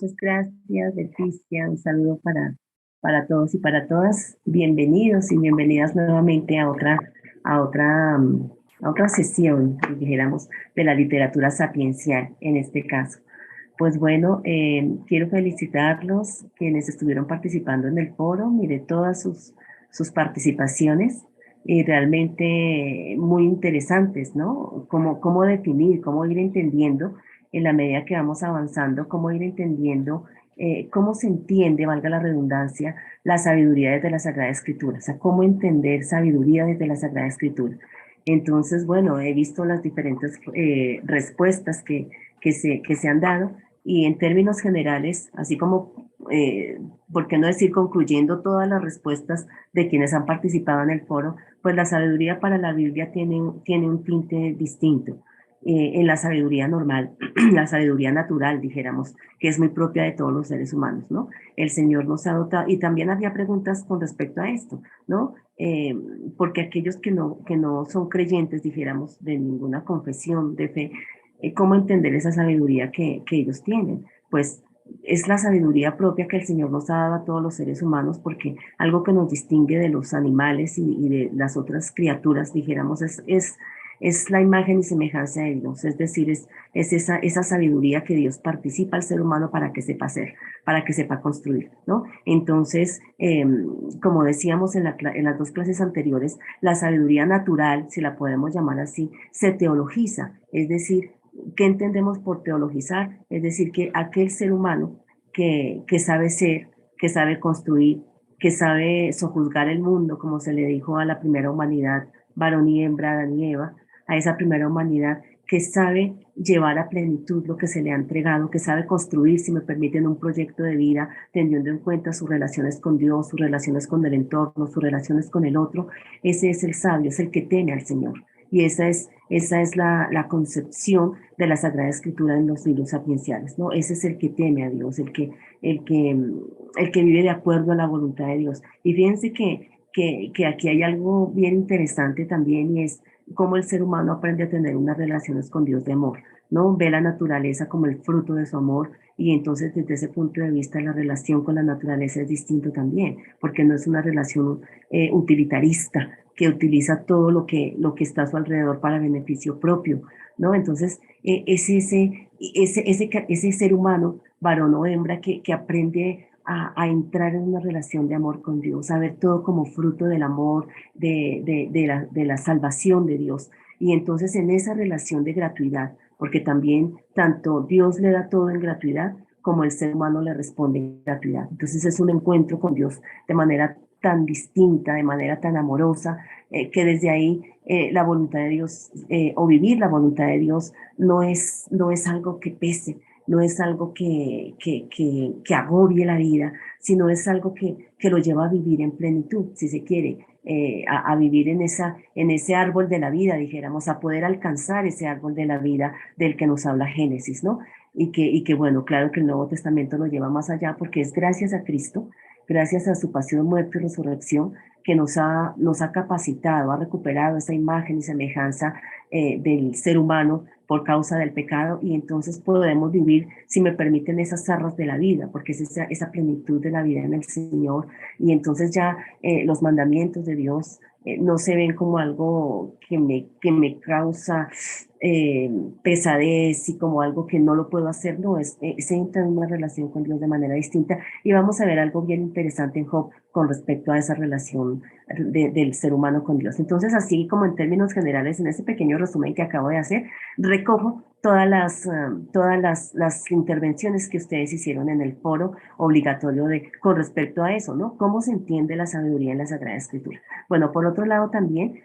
Muchas gracias, Leticia. Un saludo para todos y para todas. Bienvenidos y bienvenidas nuevamente a otra, a otra sesión, dijéramos, de la literatura sapiencial en este caso. Pues bueno, quiero felicitarlos quienes estuvieron participando en el foro. Miré todas sus participaciones y realmente muy interesantes, ¿no? Cómo definir, cómo ir entendiendo en la medida que vamos avanzando, cómo ir entendiendo cómo se entiende, valga la redundancia, la sabiduría desde la Sagrada Escritura, o sea, cómo entender sabiduría desde la Sagrada Escritura. Entonces, bueno, he visto las diferentes respuestas que se han dado y en términos generales, así como, ¿por qué no decir concluyendo todas las respuestas de quienes han participado en el foro? Pues la sabiduría para la Biblia tiene un tinte distinto. En la sabiduría normal, la sabiduría natural, dijéramos, que es muy propia de todos los seres humanos, ¿no? El Señor nos ha dotado, y también había preguntas con respecto a esto, ¿no? Porque aquellos que no son creyentes, dijéramos, de ninguna confesión de fe, ¿cómo entender esa sabiduría que ellos tienen? Pues es la sabiduría propia que el Señor nos ha dado a todos los seres humanos, porque algo que nos distingue de los animales y de las otras criaturas, dijéramos, es la imagen y semejanza de Dios, es decir, es esa sabiduría que Dios participa al ser humano para que sepa hacer, para que sepa construir, ¿no? Entonces, como decíamos en las dos clases anteriores, la sabiduría natural, si la podemos llamar así, se teologiza, es decir, ¿qué entendemos por teologizar? Es decir, que aquel ser humano que sabe ser, que sabe construir, que sabe sojuzgar el mundo, como se le dijo a la primera humanidad, varón y hembra, Adán y Eva, a esa primera humanidad que sabe llevar a plenitud lo que se le ha entregado, que sabe construir, si me permiten, un proyecto de vida, teniendo en cuenta sus relaciones con Dios, sus relaciones con el entorno, sus relaciones con el otro. Ese es el sabio, es el que teme al Señor. Y esa es la concepción de la Sagrada Escritura en los libros sapienciales, ¿no? Ese es el que teme a Dios, el que, el que vive de acuerdo a la voluntad de Dios. Y fíjense que aquí hay algo bien interesante también y es cómo el ser humano aprende a tener unas relaciones con Dios de amor, ¿no? Ve la naturaleza como el fruto de su amor y entonces desde ese punto de vista la relación con la naturaleza es distinto también, porque no es una relación utilitarista que utiliza todo lo que está a su alrededor para beneficio propio, ¿no? Entonces es ese ser humano, varón o hembra, que aprende a entrar en una relación de amor con Dios, a ver todo como fruto del amor, de la salvación de Dios. Y entonces en esa relación de gratuidad, porque también tanto Dios le da todo en gratuidad, como el ser humano le responde en gratuidad. Entonces es un encuentro con Dios de manera tan distinta, de manera tan amorosa, que desde ahí la voluntad de Dios o vivir la voluntad de Dios no es algo que pese, no es algo que agobie la vida, sino es algo que lo lleva a vivir en plenitud, si se quiere, a vivir en ese árbol de la vida, dijéramos, a poder alcanzar ese árbol de la vida del que nos habla Génesis, ¿no? Y que bueno, claro que el Nuevo Testamento lo lleva más allá porque es gracias a Cristo, gracias a su pasión, muerte y resurrección, que nos ha capacitado, ha recuperado esa imagen y semejanza del ser humano por causa del pecado y entonces podemos vivir, si me permiten, esas zarras de la vida, porque es esa plenitud de la vida en el Señor y entonces ya los mandamientos de Dios no se ven como algo que me causa pesadez y como algo que no lo puedo hacer, no, se entra en una relación con Dios de manera distinta y vamos a ver algo bien interesante en Job con respecto a esa relación del ser humano con Dios. Entonces, así como en términos generales, en ese pequeño resumen que acabo de hacer, recojo las intervenciones que ustedes hicieron en el foro obligatorio con respecto a eso, ¿no? ¿Cómo se entiende la sabiduría en la Sagrada Escritura? Bueno, por otro lado también,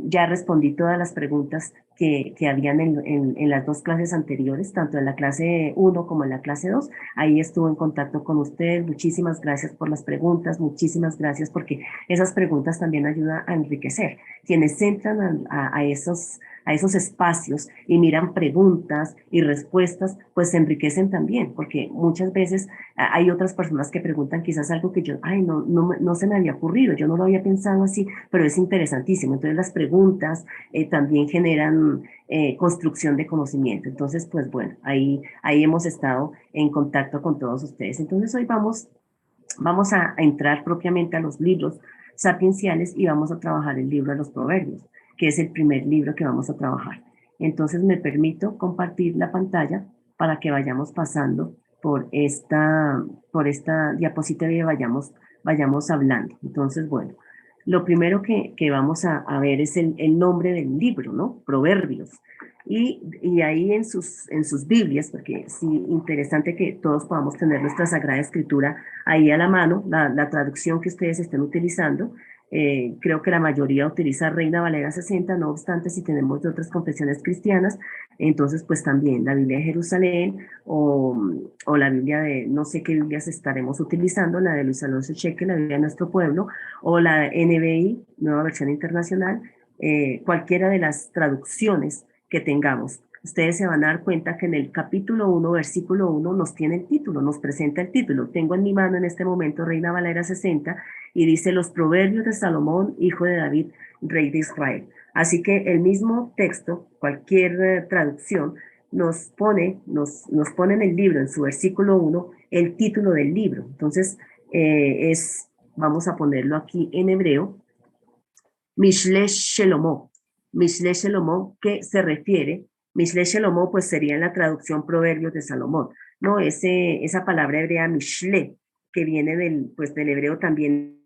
ya respondí todas las preguntas que habían en las dos clases anteriores, tanto en la clase uno como en la clase 2. Ahí estuve en contacto con ustedes. Muchísimas gracias por las preguntas, muchísimas gracias porque esas preguntas también ayudan a enriquecer. Quienes entran a esos a esos espacios y miran preguntas y respuestas, pues se enriquecen también, porque muchas veces hay otras personas que preguntan quizás algo que yo, ay, no se me había ocurrido, yo no lo había pensado así, pero es interesantísimo. Entonces las preguntas también generan construcción de conocimiento. Entonces, pues bueno, ahí hemos estado en contacto con todos ustedes. Entonces hoy vamos a entrar propiamente a los libros sapienciales y vamos a trabajar el libro de los proverbios, que es el primer libro que vamos a trabajar. Entonces me permito compartir la pantalla para que vayamos pasando por esta diapositiva y vayamos hablando. Entonces, bueno, lo primero que vamos a ver es el nombre del libro, ¿no? Proverbios. Y ahí en sus Biblias, porque sí, interesante que todos podamos tener nuestra Sagrada Escritura ahí a la mano, la traducción que ustedes estén utilizando. Creo que la mayoría utiliza Reina Valera 60, no obstante, si tenemos de otras confesiones cristianas, entonces pues también la Biblia de Jerusalén o la Biblia de, no sé qué Biblias estaremos utilizando, la de Luis Alonso Cheque, la Biblia de nuestro pueblo, o la NBI, Nueva Versión Internacional, cualquiera de las traducciones que tengamos. Ustedes se van a dar cuenta que en el capítulo 1, versículo 1, nos tiene el título, nos presenta el título. Tengo en mi mano en este momento Reina Valera 60 y dice los proverbios de Salomón, hijo de David, rey de Israel. Así que el mismo texto, cualquier traducción, nos pone en el libro, en su versículo 1, el título del libro. Entonces, vamos a ponerlo aquí en hebreo, Mishle Shelomo. Mishle Shelomo, que se refiere, Mishle Shelomo, pues sería en la traducción Proverbios de Salomón, ¿no? Esa palabra hebrea Mishle, que viene del hebreo también,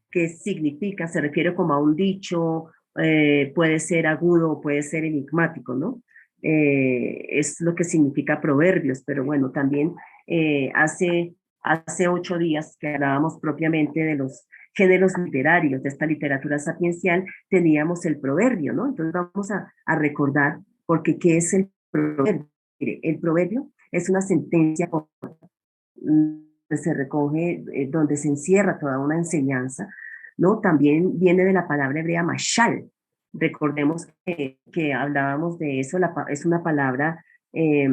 que significa, se refiere como a un dicho, puede ser agudo, puede ser enigmático, ¿no? Es lo que significa proverbios, pero bueno, también hace 8 días que hablábamos propiamente de los géneros literarios, de esta literatura sapiencial, teníamos el proverbio, ¿no? Entonces vamos a recordar, porque ¿qué es el proverbio? Mire, el proverbio es una sentencia donde se recoge, donde se encierra toda una enseñanza, ¿no? También viene de la palabra hebrea mashal. Recordemos que hablábamos de eso, es una palabra eh,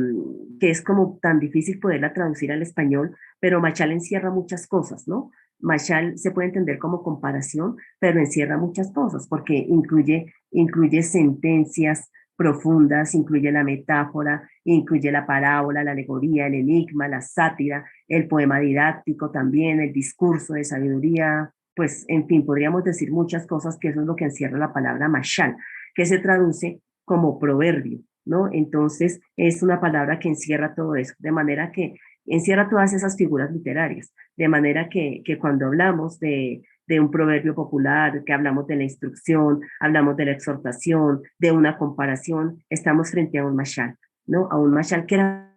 que es como tan difícil poderla traducir al español, pero mashal encierra muchas cosas, ¿no? Mashal se puede entender como comparación, pero encierra muchas cosas porque incluye sentencias profundas, incluye la metáfora, incluye la parábola, la alegoría, el enigma, la sátira, el poema didáctico también, el discurso de sabiduría, pues en fin, podríamos decir muchas cosas que eso es lo que encierra la palabra mashal, que se traduce como proverbio, ¿no? Entonces es una palabra que encierra todo eso, de manera que encierra todas esas figuras literarias, de manera que cuando hablamos de un proverbio popular, que hablamos de la instrucción, hablamos de la exhortación, de una comparación, estamos frente a un mashal, ¿no? A un mashal que era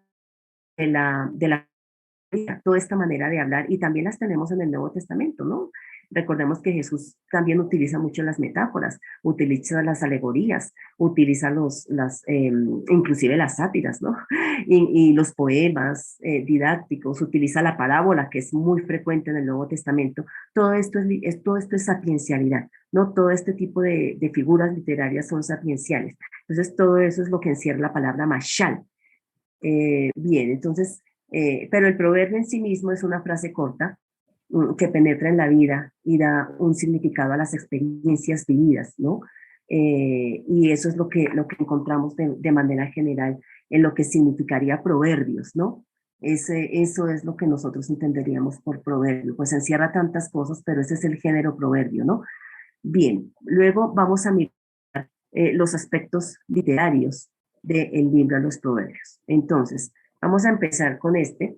de la toda esta manera de hablar y también las tenemos en el Nuevo Testamento, ¿no? Recordemos que Jesús también utiliza mucho las metáforas, utiliza las alegorías, utiliza inclusive las sátiras, ¿no? Y los poemas didácticos, utiliza la parábola, que es muy frecuente en el Nuevo Testamento. Todo esto es sapiencialidad, ¿no? Todo este tipo de figuras literarias son sapienciales. Entonces, todo eso es lo que encierra la palabra mashal. Bien, entonces, pero el proverbio en sí mismo es una frase corta que penetra en la vida y da un significado a las experiencias vividas, ¿no? Y eso es lo que encontramos de manera general en lo que significaría proverbios, ¿no? Eso es lo que nosotros entenderíamos por proverbio, pues encierra tantas cosas, pero ese es el género proverbio, ¿no? Bien, luego vamos a mirar los aspectos literarios del libro de los proverbios. Entonces, vamos a empezar con este,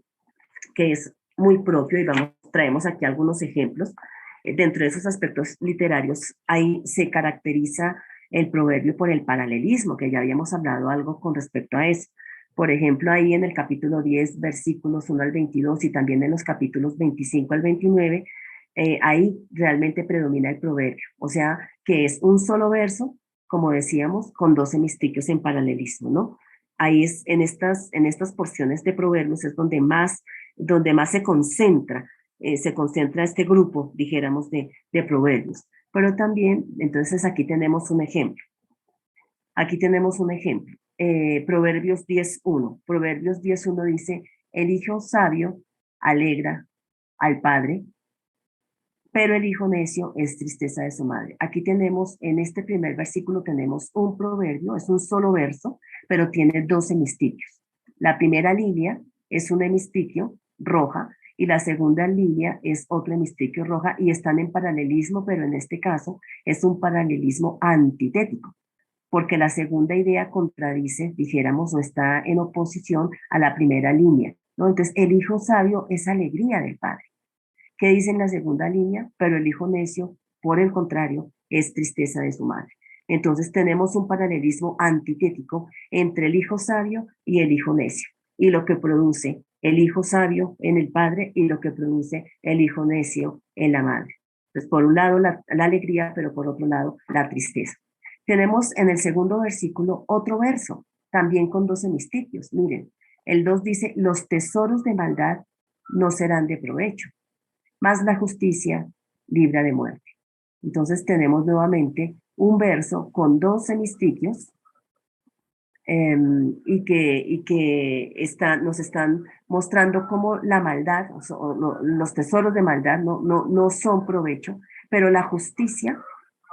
que es muy propio y traemos aquí algunos ejemplos. Dentro de esos aspectos literarios, ahí se caracteriza el proverbio por el paralelismo, que ya habíamos hablado algo con respecto a eso. Por ejemplo, ahí en el capítulo 10, versículos 1 al 22 y también en los capítulos 25 al 29, ahí realmente predomina el proverbio. O sea, que es un solo verso, como decíamos, con 12 hemistiquios en paralelismo, ¿no? Ahí es en estas porciones de proverbios es donde más se concentra este grupo, dijéramos, de proverbios. Pero también, entonces aquí tenemos un ejemplo. Aquí tenemos un ejemplo. Proverbios 10.1. Proverbios 10.1 dice, el hijo sabio alegra al padre, pero el hijo necio es tristeza de su madre. Aquí tenemos, en este primer versículo tenemos un proverbio, es un solo verso, pero tiene dos hemistiquios. La primera línea es un hemistiquio roja y la segunda línea es otro hemistiquio roja y están en paralelismo, pero en este caso es un paralelismo antitético, porque la segunda idea contradice, dijéramos, o está en oposición a la primera línea, ¿no? Entonces, el hijo sabio es alegría del padre. ¿Qué dice en la segunda línea? Pero el hijo necio, por el contrario, es tristeza de su madre. Entonces tenemos un paralelismo antitético entre el hijo sabio y el hijo necio, y lo que produce el hijo sabio en el padre y lo que produce el hijo necio en la madre. Entonces, por un lado la alegría, pero por otro lado la tristeza. Tenemos en el segundo versículo otro verso, también con dos hemistiquios. Miren, el 2 dice, los tesoros de maldad no serán de provecho, más la justicia libra de muerte. Entonces tenemos nuevamente un verso con dos hemistiquios nos están mostrando cómo la maldad, los tesoros de maldad no son provecho, pero la justicia,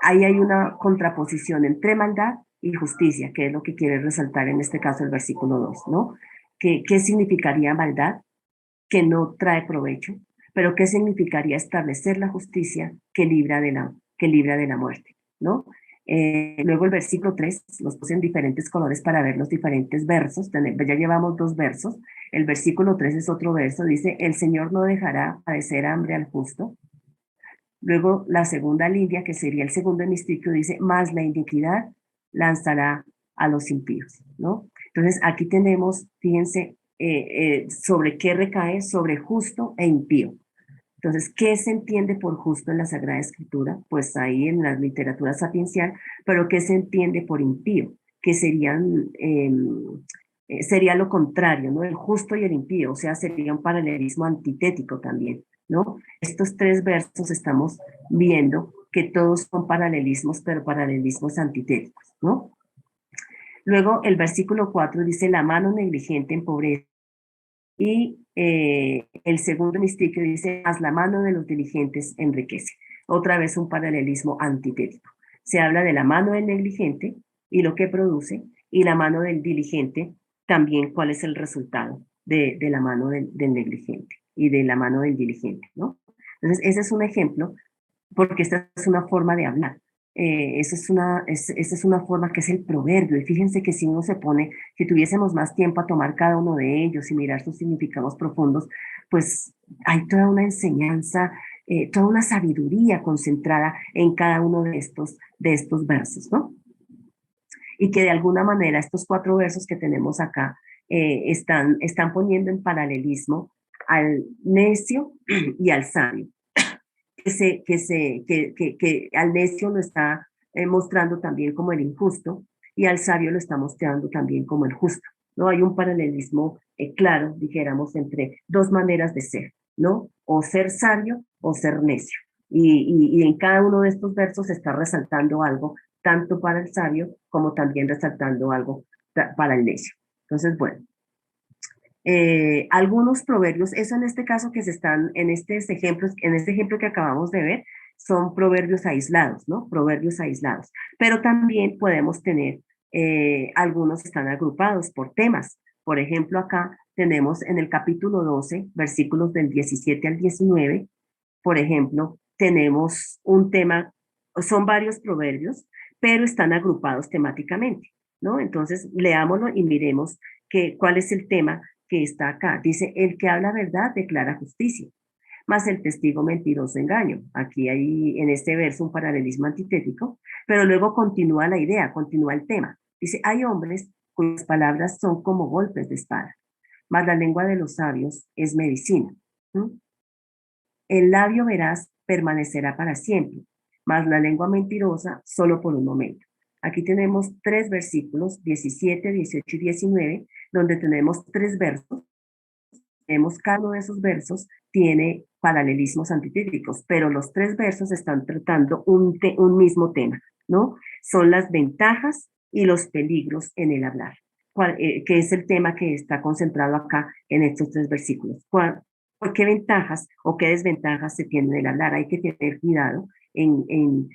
ahí hay una contraposición entre maldad y justicia, que es lo que quiere resaltar en este caso el versículo 2, ¿no? ¿Qué significaría maldad? Que no trae provecho, pero ¿qué significaría establecer la justicia que libra de la muerte? ¿No? Luego el versículo 3 los puse en diferentes colores para ver los diferentes versos. Ya llevamos dos versos. El versículo 3 es otro verso. Dice, el Señor no dejará padecer hambre al justo. Luego la segunda línea, que sería el segundo hemistiquio, dice, más la iniquidad lanzará a los impíos, ¿no? Entonces aquí tenemos, fíjense, sobre qué recae, sobre justo e impío. Entonces, ¿qué se entiende por justo en la Sagrada Escritura? Pues ahí en la literatura sapiencial, pero ¿qué se entiende por impío? Que sería lo contrario, ¿no? El justo y el impío, o sea, sería un paralelismo antitético también, ¿no? Estos tres versos estamos viendo que todos son paralelismos, pero paralelismos antitéticos, ¿no? Luego el versículo 4 dice, la mano negligente empobrece. Y el segundo mistiquio dice, haz la mano de los diligentes enriquece. Otra vez un paralelismo antitético. Se habla de la mano del negligente y lo que produce, y la mano del diligente, también cuál es el resultado de la mano del negligente y de la mano del diligente, ¿no? Entonces, ese es un ejemplo, porque esta es una forma de hablar. Esa es una forma que es el proverbio. Y fíjense que si uno se pone, si tuviésemos más tiempo a tomar cada uno de ellos y mirar sus significados profundos, pues hay toda una enseñanza, toda una sabiduría concentrada en cada uno de estos versos, ¿no? Y que de alguna manera estos cuatro versos que tenemos acá están poniendo en paralelismo al necio y al sabio que al necio lo está mostrando también como el injusto y al sabio lo está mostrando también como el justo, ¿no? Hay un paralelismo claro, dijéramos, entre dos maneras de ser, ¿no? O ser sabio o ser necio. Y en cada uno de estos versos está resaltando algo, tanto para el sabio como también resaltando algo para el necio. Entonces, bueno, algunos proverbios, eso en este caso que se están, en este ejemplo que acabamos de ver, son proverbios aislados, ¿no? Proverbios aislados. Pero también podemos tener, algunos están agrupados por temas. Por ejemplo, acá tenemos en el capítulo 12, versículos del 17 al 19, por ejemplo, tenemos un tema, son varios proverbios, pero están agrupados temáticamente, ¿no? Entonces, leámoslo y miremos cuál es el tema que está acá. Dice, el que habla verdad declara justicia, más el testigo mentiroso engaño. Aquí hay en este verso un paralelismo antitético, pero luego continúa la idea, continúa el tema. Dice, hay hombres cuyas palabras son como golpes de espada, mas la lengua de los sabios es medicina. ¿Mm? El labio veraz permanecerá para siempre, mas la lengua mentirosa solo por un momento. Aquí tenemos tres versículos, 17, 18 y 19, donde tenemos tres versos. Cada uno de esos versos tiene paralelismos antitéticos, pero los tres versos están tratando un mismo tema, ¿no? Son las ventajas y los peligros en el hablar, que es el tema que está concentrado acá en estos 3 versículos. ¿Por qué ventajas o qué desventajas se tienen en el hablar? Hay que tener cuidado en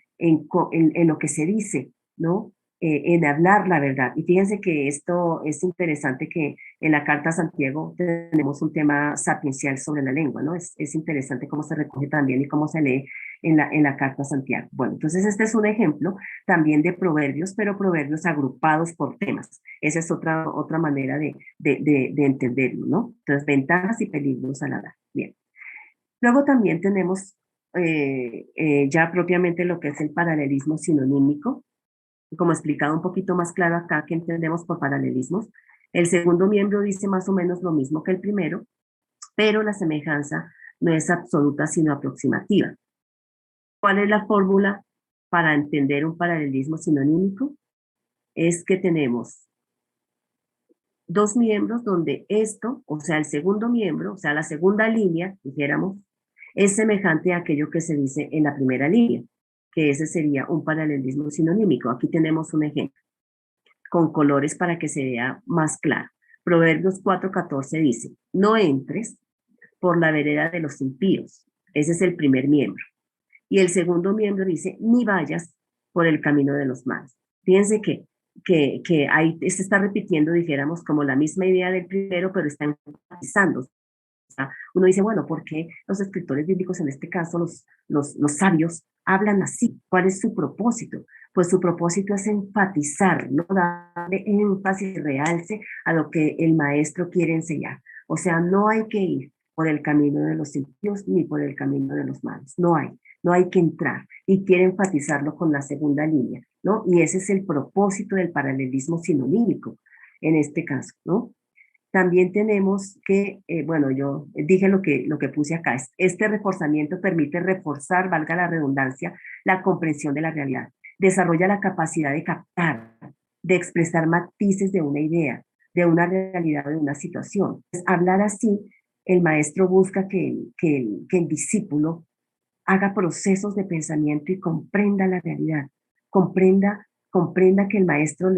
lo que se dice, ¿no? En hablar la verdad. Y fíjense que esto es interesante, que en la Carta a Santiago tenemos un tema sapiencial sobre la lengua, ¿no? Es interesante cómo se recoge también y cómo se lee en la Carta a Santiago. Bueno, entonces este es un ejemplo también de proverbios, pero proverbios agrupados por temas. Esa es otra manera de entenderlo, ¿no? Entonces, ventajas y peligros al hablar. Bien. Luego también tenemos ya propiamente lo que es el paralelismo sinonímico, como explicado un poquito más claro acá, que entendemos por paralelismos. El segundo miembro dice más o menos lo mismo que el primero, pero la semejanza no es absoluta, sino aproximativa. ¿Cuál es la fórmula para entender un paralelismo sinonímico? Es que tenemos 2 miembros donde esto, o sea, el segundo miembro, o sea, la segunda línea, dijéramos, es semejante a aquello que se dice en la primera línea, que ese sería un paralelismo sinonímico. Aquí tenemos un ejemplo con colores para que se vea más claro. Proverbios 4:14 dice, no entres por la vereda de los impíos. Ese es el primer miembro. Y el segundo miembro dice, ni vayas por el camino de los malos. Fíjense que ahí se está repitiendo, dijéramos, como la misma idea del primero, pero está enfatizando. Uno dice, bueno, ¿por qué los escritores bíblicos, en este caso los sabios, hablan así? ¿Cuál es su propósito? Pues su propósito es enfatizar, ¿no? Darle énfasis, realce a lo que el maestro quiere enseñar. O sea, no hay que ir por el camino de los impíos ni por el camino de los malos. No hay que entrar. Y quiere enfatizarlo con la segunda línea, ¿no? Y ese es el propósito del paralelismo sinonímico, en este caso, ¿no? También tenemos que, bueno, yo dije lo que puse acá, este reforzamiento permite reforzar, valga la redundancia, la comprensión de la realidad. Desarrolla la capacidad de captar, de expresar matices de una idea, de una realidad o de una situación. Pues, hablar así, el maestro busca que el discípulo haga procesos de pensamiento y comprenda la realidad, comprenda que el maestro le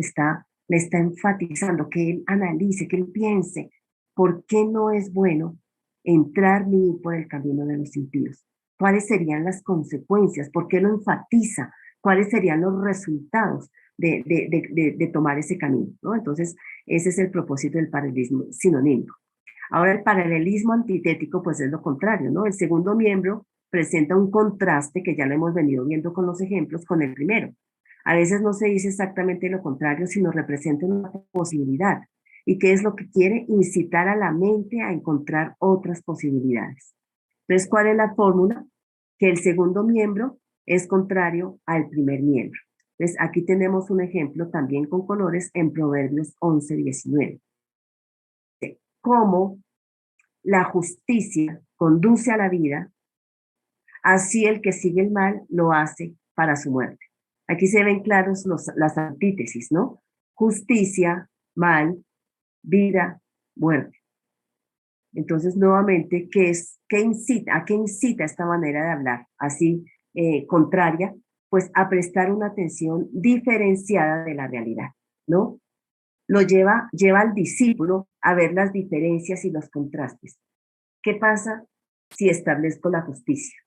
está enfatizando, que él analice, que él piense por qué no es bueno entrar ni ir por el camino de los impíos. ¿Cuáles serían las consecuencias? ¿Por qué lo enfatiza? ¿Cuáles serían los resultados de tomar ese camino? ¿No? Entonces, ese es el propósito del paralelismo sinonímico. Ahora, el paralelismo antitético, pues es lo contrario, ¿no? El segundo miembro presenta un contraste que ya lo hemos venido viendo con los ejemplos con el primero. A veces no se dice exactamente lo contrario, sino representa una posibilidad. ¿Y qué es lo que quiere? Incitar a la mente a encontrar otras posibilidades. Entonces, ¿cuál es la fórmula? Que el segundo miembro es contrario al primer miembro. Entonces, aquí tenemos un ejemplo también con colores en Proverbios 11:19. Cómo la justicia conduce a la vida, así el que sigue el mal lo hace para su muerte. Aquí se ven claros las antítesis, ¿no? Justicia, mal, vida, muerte. Entonces, nuevamente, ¿a qué incita esta manera de hablar así contraria? Pues a prestar una atención diferenciada de la realidad, ¿no? Lleva al discípulo a ver las diferencias y los contrastes. ¿Qué pasa si establezco la justicia?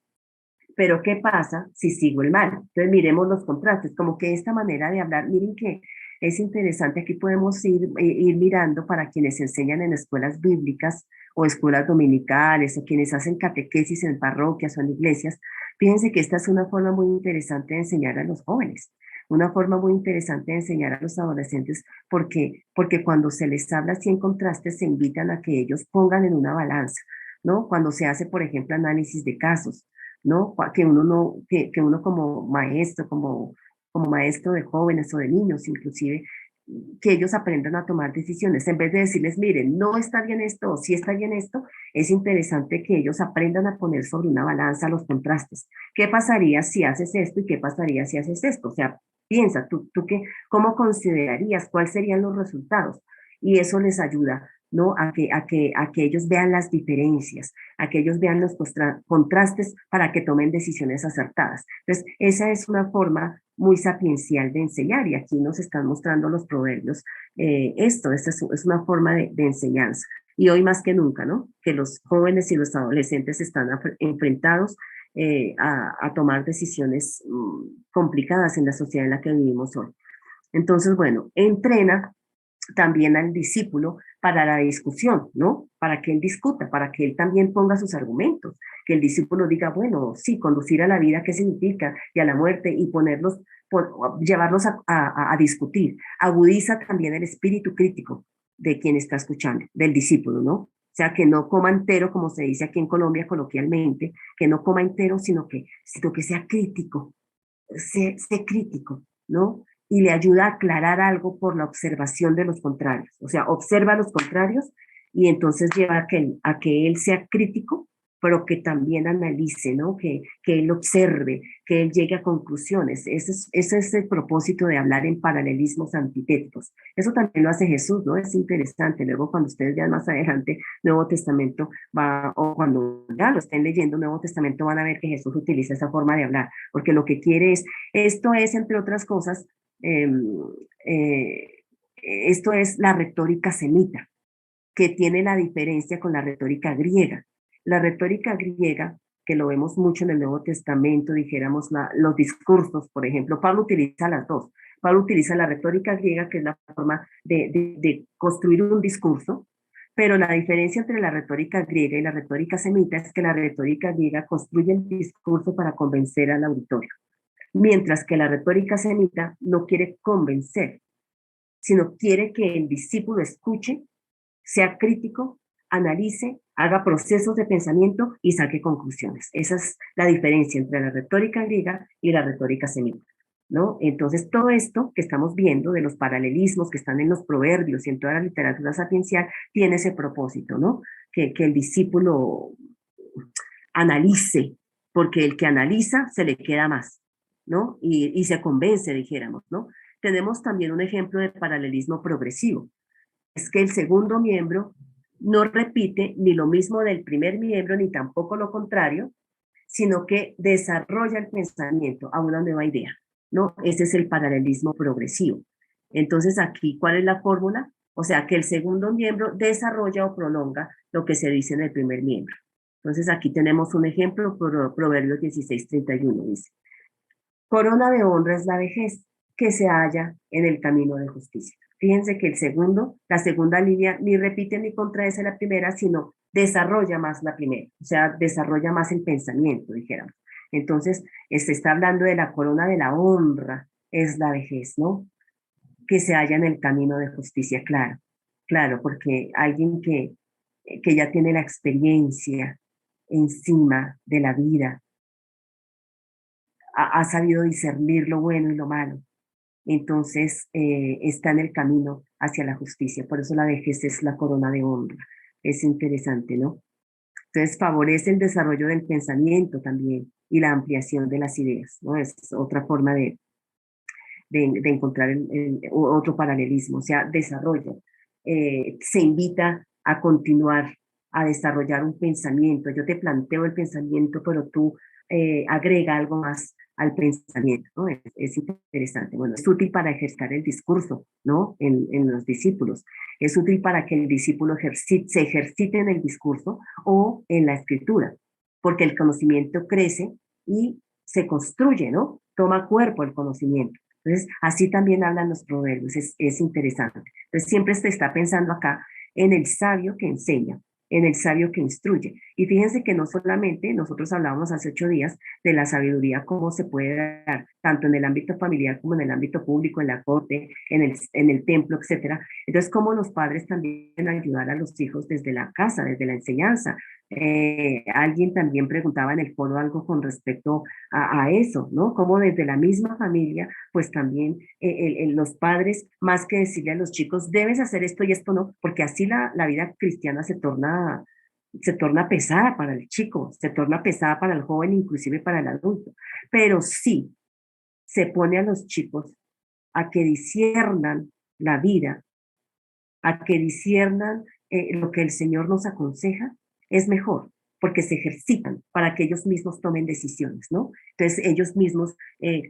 Pero ¿qué pasa si sigo el mal? Entonces miremos los contrastes, como que esta manera de hablar, miren que es interesante, aquí podemos ir mirando para quienes enseñan en escuelas bíblicas o escuelas dominicales o quienes hacen catequesis en parroquias o en iglesias, fíjense que esta es una forma muy interesante de enseñar a los jóvenes, una forma muy interesante de enseñar a los adolescentes, porque cuando se les habla así en contrastes, se invitan a que ellos pongan en una balanza, ¿no? Cuando se hace, por ejemplo, análisis de casos, ¿no? Que uno, no, que uno como maestro de jóvenes o de niños inclusive, que ellos aprendan a tomar decisiones. En vez de decirles, miren, no está bien esto o sí está bien esto, es interesante que ellos aprendan a poner sobre una balanza los contrastes. ¿Qué pasaría si haces esto y qué pasaría si haces esto? O sea, piensa, ¿cómo considerarías? ¿Cuáles serían los resultados? Y eso les ayuda, ¿no? A que ellos vean las diferencias, a que ellos vean los contrastes para que tomen decisiones acertadas. Entonces, esa es una forma muy sapiencial de enseñar, y aquí nos están mostrando los proverbios. Esta es una forma de enseñanza. Y hoy más que nunca, ¿no? Que los jóvenes y los adolescentes están enfrentados a tomar decisiones complicadas en la sociedad en la que vivimos hoy. Entonces, bueno, entrena también al discípulo para la discusión, ¿no? Para que él discuta, para que él también ponga sus argumentos, que el discípulo diga, bueno, sí, conducir a la vida, ¿qué significa? Y a la muerte, y llevarlos a discutir. Agudiza también el espíritu crítico de quien está escuchando, del discípulo, ¿no? O sea, que no coma entero, como se dice aquí en Colombia coloquialmente, que no coma entero, sino que sea crítico, sé crítico, ¿no? Y le ayuda a aclarar algo por la observación de los contrarios. O sea, observa a los contrarios y entonces lleva a que él sea crítico, pero que también analice, ¿no? Que él observe, que él llegue a conclusiones. Ese es el propósito de hablar en paralelismos antitéticos. Eso también lo hace Jesús, ¿no? Es interesante. Luego, cuando ustedes vean más adelante Nuevo Testamento, o cuando ya lo estén leyendo Nuevo Testamento, van a ver que Jesús utiliza esa forma de hablar, porque lo que quiere es, esto es, entre otras cosas, eh, eh, esto es la retórica semita, que tiene la diferencia con la retórica griega. La retórica griega, que lo vemos mucho en el Nuevo Testamento, dijéramos los discursos, por ejemplo, Pablo utiliza las dos. Pablo utiliza la retórica griega, que es la forma de construir un discurso, pero la diferencia entre la retórica griega y la retórica semita es que la retórica griega construye el discurso para convencer al auditorio, mientras que la retórica semita no quiere convencer, sino quiere que el discípulo escuche, sea crítico, analice, haga procesos de pensamiento y saque conclusiones. Esa es la diferencia entre la retórica griega y la retórica semita, ¿no? Entonces, todo esto que estamos viendo de los paralelismos que están en los proverbios y en toda la literatura sapiencial tiene ese propósito, ¿no? Que el discípulo analice, porque el que analiza se le queda más, ¿no? Y se convence, dijéramos, ¿no? Tenemos también un ejemplo de paralelismo progresivo. Es que el segundo miembro no repite ni lo mismo del primer miembro, ni tampoco lo contrario, sino que desarrolla el pensamiento a una nueva idea, ¿no? Ese es el paralelismo progresivo. Entonces, aquí, ¿cuál es la fórmula? O sea, que el segundo miembro desarrolla o prolonga lo que se dice en el primer miembro. Entonces, aquí tenemos un ejemplo, Proverbios 16:31 dice, corona de honra es la vejez que se halla en el camino de justicia. Fíjense que la segunda línea ni repite ni contradice la primera, sino desarrolla más la primera, o sea, desarrolla más el pensamiento, dijéramos. Entonces, se está hablando de la corona de la honra, es la vejez, ¿no? Que se halla en el camino de justicia, claro, claro, porque alguien que ya tiene la experiencia encima de la vida, ha sabido discernir lo bueno y lo malo, entonces está en el camino hacia la justicia. Por eso la vejez es la corona de honra. Es interesante, ¿no? Entonces favorece el desarrollo del pensamiento también y la ampliación de las ideas, ¿no? Es otra forma de encontrar otro paralelismo, o sea, desarrollo. Se invita a continuar, a desarrollar un pensamiento. Yo te planteo el pensamiento, pero tú agrega algo más al pensamiento, ¿no? Es interesante. Bueno, es útil para ejercitar el discurso, ¿no? En los discípulos. Es útil para que el discípulo se ejercite en el discurso o en la escritura, porque el conocimiento crece y se construye, ¿no? Toma cuerpo el conocimiento. Entonces, así también hablan los proverbios, es interesante. Entonces, siempre se está pensando acá en el sabio que enseña, en el sabio que instruye. Y fíjense que no solamente, nosotros hablábamos hace 8 días de la sabiduría, cómo se puede dar, tanto en el ámbito familiar como en el ámbito público, en la corte, en el templo, etcétera. Entonces, cómo los padres también ayudar a los hijos desde la casa, desde la enseñanza. Alguien también preguntaba en el foro algo con respecto a eso, ¿no? Cómo desde la misma familia pues también los padres, más que decirle a los chicos, debes hacer esto y esto no, porque así la vida cristiana se torna pesada para el chico, se torna pesada para el joven, inclusive para el adulto. Pero sí se pone a los chicos a que disiernan la vida, a que disiernan lo que el Señor nos aconseja, es mejor, porque se ejercitan para que ellos mismos tomen decisiones, ¿no? Entonces ellos mismos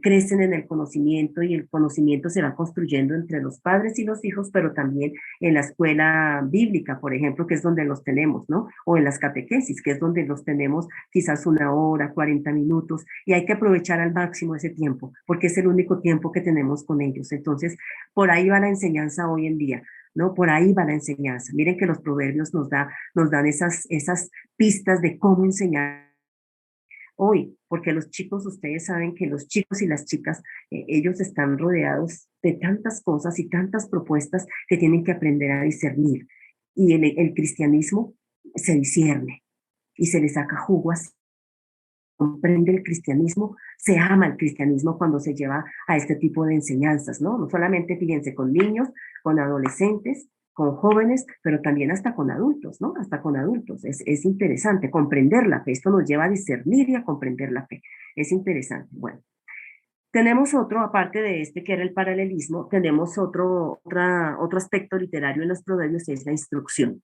crecen en el conocimiento y el conocimiento se va construyendo entre los padres y los hijos, pero también en la escuela bíblica, por ejemplo, que es donde los tenemos, ¿no? O en las catequesis, que es donde los tenemos quizás 1 hora, 40 minutos, y hay que aprovechar al máximo ese tiempo, porque es el único tiempo que tenemos con ellos. Entonces, por ahí va la enseñanza hoy en día. ¿No? Por ahí va la enseñanza. Miren que los proverbios nos dan esas pistas de cómo enseñar hoy, porque los chicos, ustedes saben que los chicos y las chicas, ellos están rodeados de tantas cosas y tantas propuestas que tienen que aprender a discernir. Y el cristianismo se discierne y se le saca jugo así. Comprende el cristianismo, se ama el cristianismo cuando se lleva a este tipo de enseñanzas, ¿no? No solamente, fíjense, con niños, con adolescentes, con jóvenes, pero también hasta con adultos, ¿no? Hasta con adultos. Es interesante comprender la fe. Esto nos lleva a discernir y a comprender la fe. Es interesante. Bueno, tenemos otro, aparte de este que era el paralelismo, tenemos otro aspecto literario en los proverbios, es la instrucción.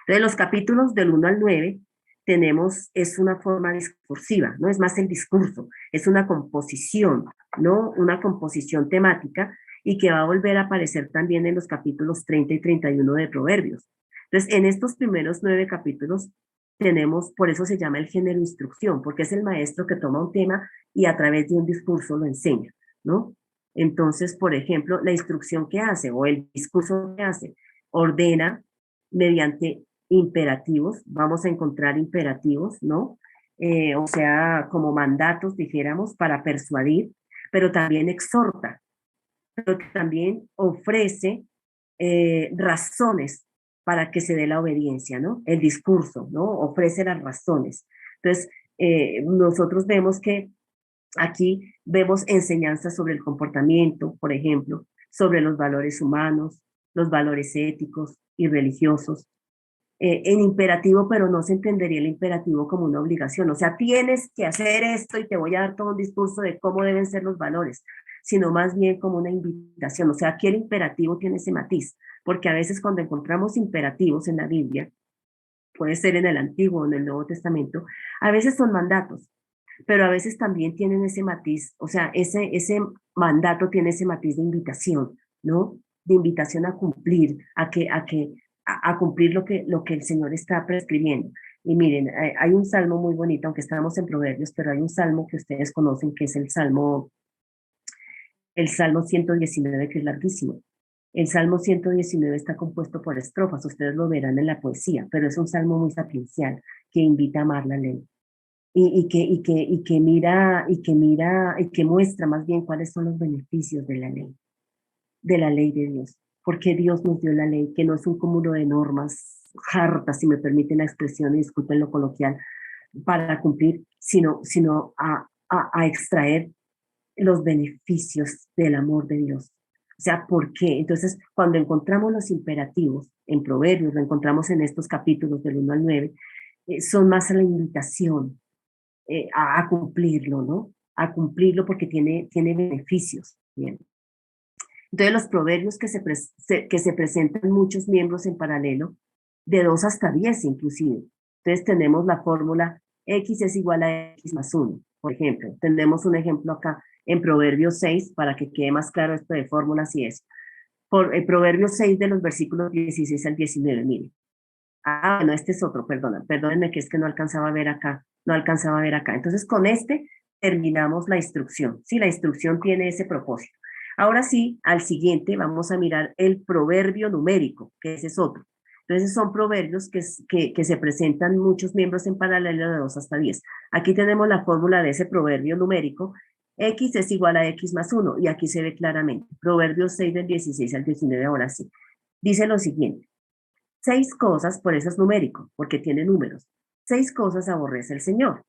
Entonces, los capítulos del 1 al 9 tenemos, es una forma discursiva, no es más el discurso, es una composición, ¿no? Una composición temática y que va a volver a aparecer también en los capítulos 30 y 31 de Proverbios. Entonces, en estos primeros 9 capítulos tenemos, por eso se llama el género instrucción, porque es el maestro que toma un tema y a través de un discurso lo enseña, ¿no? Entonces, por ejemplo, la instrucción que hace o el discurso que hace ordena mediante imperativos, vamos a encontrar imperativos, ¿no? O sea, como mandatos, dijéramos, para persuadir, pero también exhorta, pero también ofrece razones para que se dé la obediencia, ¿no? El discurso, ¿no? Ofrece las razones. Entonces, nosotros vemos que aquí vemos enseñanzas sobre el comportamiento, por ejemplo, sobre los valores humanos, los valores éticos y religiosos, en imperativo, pero no se entendería el imperativo como una obligación. O sea, tienes que hacer esto y te voy a dar todo un discurso de cómo deben ser los valores, sino más bien como una invitación. O sea, aquí el imperativo tiene ese matiz, porque a veces cuando encontramos imperativos en la Biblia, puede ser en el Antiguo o en el Nuevo Testamento, a veces son mandatos, pero a veces también tienen ese matiz, o sea, ese mandato tiene ese matiz de invitación, ¿no? De invitación a cumplir, a cumplir lo que el Señor está prescribiendo. Y miren, hay un salmo muy bonito, aunque estamos en Proverbios, pero hay un salmo que ustedes conocen, que es el Salmo 119, que es larguísimo. El Salmo 119 está compuesto por estrofas, ustedes lo verán en la poesía, pero es un salmo muy sapiencial que invita a amar la ley y que muestra más bien cuáles son los beneficios de la ley de Dios. Porque Dios nos dio la ley, que no es un cúmulo de normas hartas, si me permiten la expresión y disculpen lo coloquial, para cumplir, sino a extraer los beneficios del amor de Dios. O sea, ¿por qué? Entonces, cuando encontramos los imperativos en Proverbios, lo encontramos en estos capítulos del 1 al 9, son más a la invitación a cumplirlo, ¿no? A cumplirlo porque tiene beneficios. Bien. Entonces, los proverbios que se presentan muchos miembros en paralelo, de 2 hasta 10 inclusive. Entonces, tenemos la fórmula X es igual a X más 1, por ejemplo. Tenemos un ejemplo acá en Proverbios 6, para que quede más claro esto de fórmulas y eso. Por el Proverbio 6 de los versículos 16 al 19, miren. Ah, bueno, este es otro, perdónenme que es que no alcanzaba a ver acá, no alcanzaba a ver acá. Entonces, con este terminamos la instrucción. Sí, la instrucción tiene ese propósito. Ahora sí, al siguiente vamos a mirar el proverbio numérico, que ese es otro. Entonces, son proverbios que se presentan muchos miembros en paralelo de 2 hasta 10. Aquí tenemos la fórmula de ese proverbio numérico. X es igual a X más 1, y aquí se ve claramente. Proverbios 6 del 16 al 19, ahora sí. Dice lo siguiente. 6 cosas, por eso es numérico, porque tiene números. 6 cosas aborrece el Señor,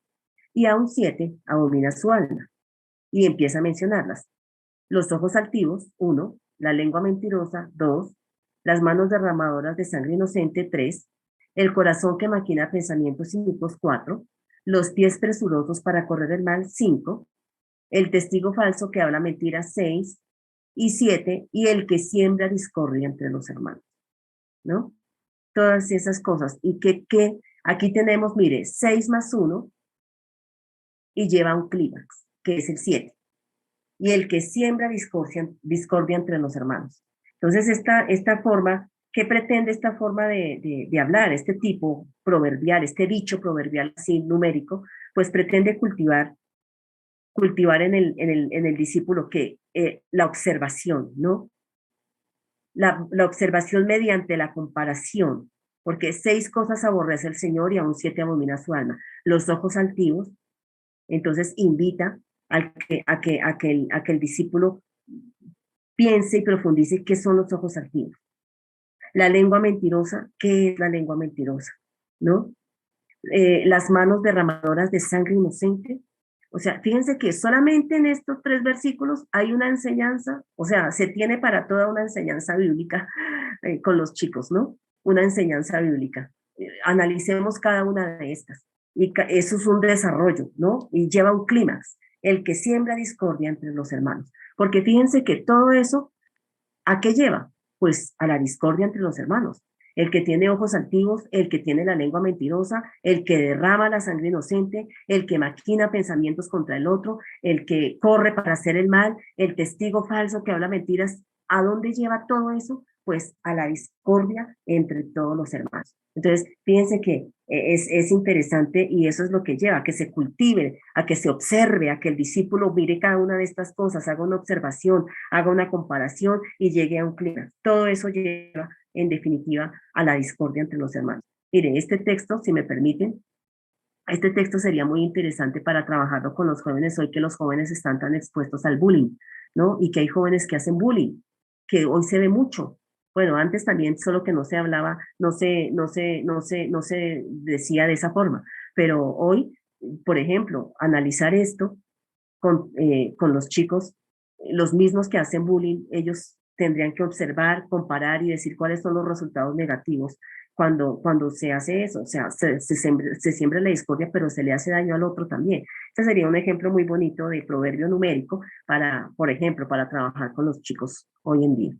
y aún 7 abomina su alma. Y empieza a mencionarlas. Los ojos altivos, 1, la lengua mentirosa, 2, las manos derramadoras de sangre inocente, 3, el corazón que maquina pensamientos inicuos, 4, los pies presurosos para correr el mal, 5, el testigo falso que habla mentiras, 6, y 7, y el que siembra discordia entre los hermanos, ¿no? Todas esas cosas. ¿Y qué? Aquí tenemos, mire, 6 más 1 y lleva un clímax, que es el 7. Y el que siembra discordia entre los hermanos. Entonces, esta forma, ¿qué pretende esta forma de hablar? Este tipo proverbial, este dicho proverbial así numérico, pues pretende cultivar en el discípulo que la observación, ¿no? La observación mediante la comparación, porque 6 cosas aborrece el Señor y aún 7 abomina su alma. Los ojos altivos, entonces invita a que el discípulo piense y profundice qué son los ojos altivos. La lengua mentirosa, ¿qué es la lengua mentirosa? ¿No? Las manos derramadoras de sangre inocente. O sea, fíjense que solamente en estos 3 versículos hay una enseñanza, o sea, se tiene para toda una enseñanza bíblica con los chicos, ¿no? Una enseñanza bíblica. Analicemos cada una de estas. Y eso es un desarrollo, ¿no? Y lleva un clímax, el que siembra discordia entre los hermanos. Porque fíjense que todo eso, ¿a qué lleva? Pues a la discordia entre los hermanos. El que tiene ojos altivos, el que tiene la lengua mentirosa, el que derrama la sangre inocente, el que maquina pensamientos contra el otro, el que corre para hacer el mal, el testigo falso que habla mentiras. ¿A dónde lleva todo eso? Pues a la discordia entre todos los hermanos. Entonces, fíjense que es interesante y eso es lo que lleva, a que se cultive, a que se observe, a que el discípulo mire cada una de estas cosas, haga una observación, haga una comparación y llegue a un clima. Todo eso lleva, en definitiva, a la discordia entre los hermanos. Mire, este texto, si me permiten, este texto sería muy interesante para trabajarlo con los jóvenes hoy que los jóvenes están tan expuestos al bullying, ¿no? Y que hay jóvenes que hacen bullying, que hoy se ve mucho. Bueno, antes también, solo que no se hablaba, no se decía de esa forma, pero hoy, por ejemplo, analizar esto con los chicos, los mismos que hacen bullying, ellos tendrían que observar, comparar y decir cuáles son los resultados negativos cuando se hace eso. O sea, se siembra la discordia, pero se le hace daño al otro también. Este sería un ejemplo muy bonito de proverbio numérico para, por ejemplo, para trabajar con los chicos hoy en día.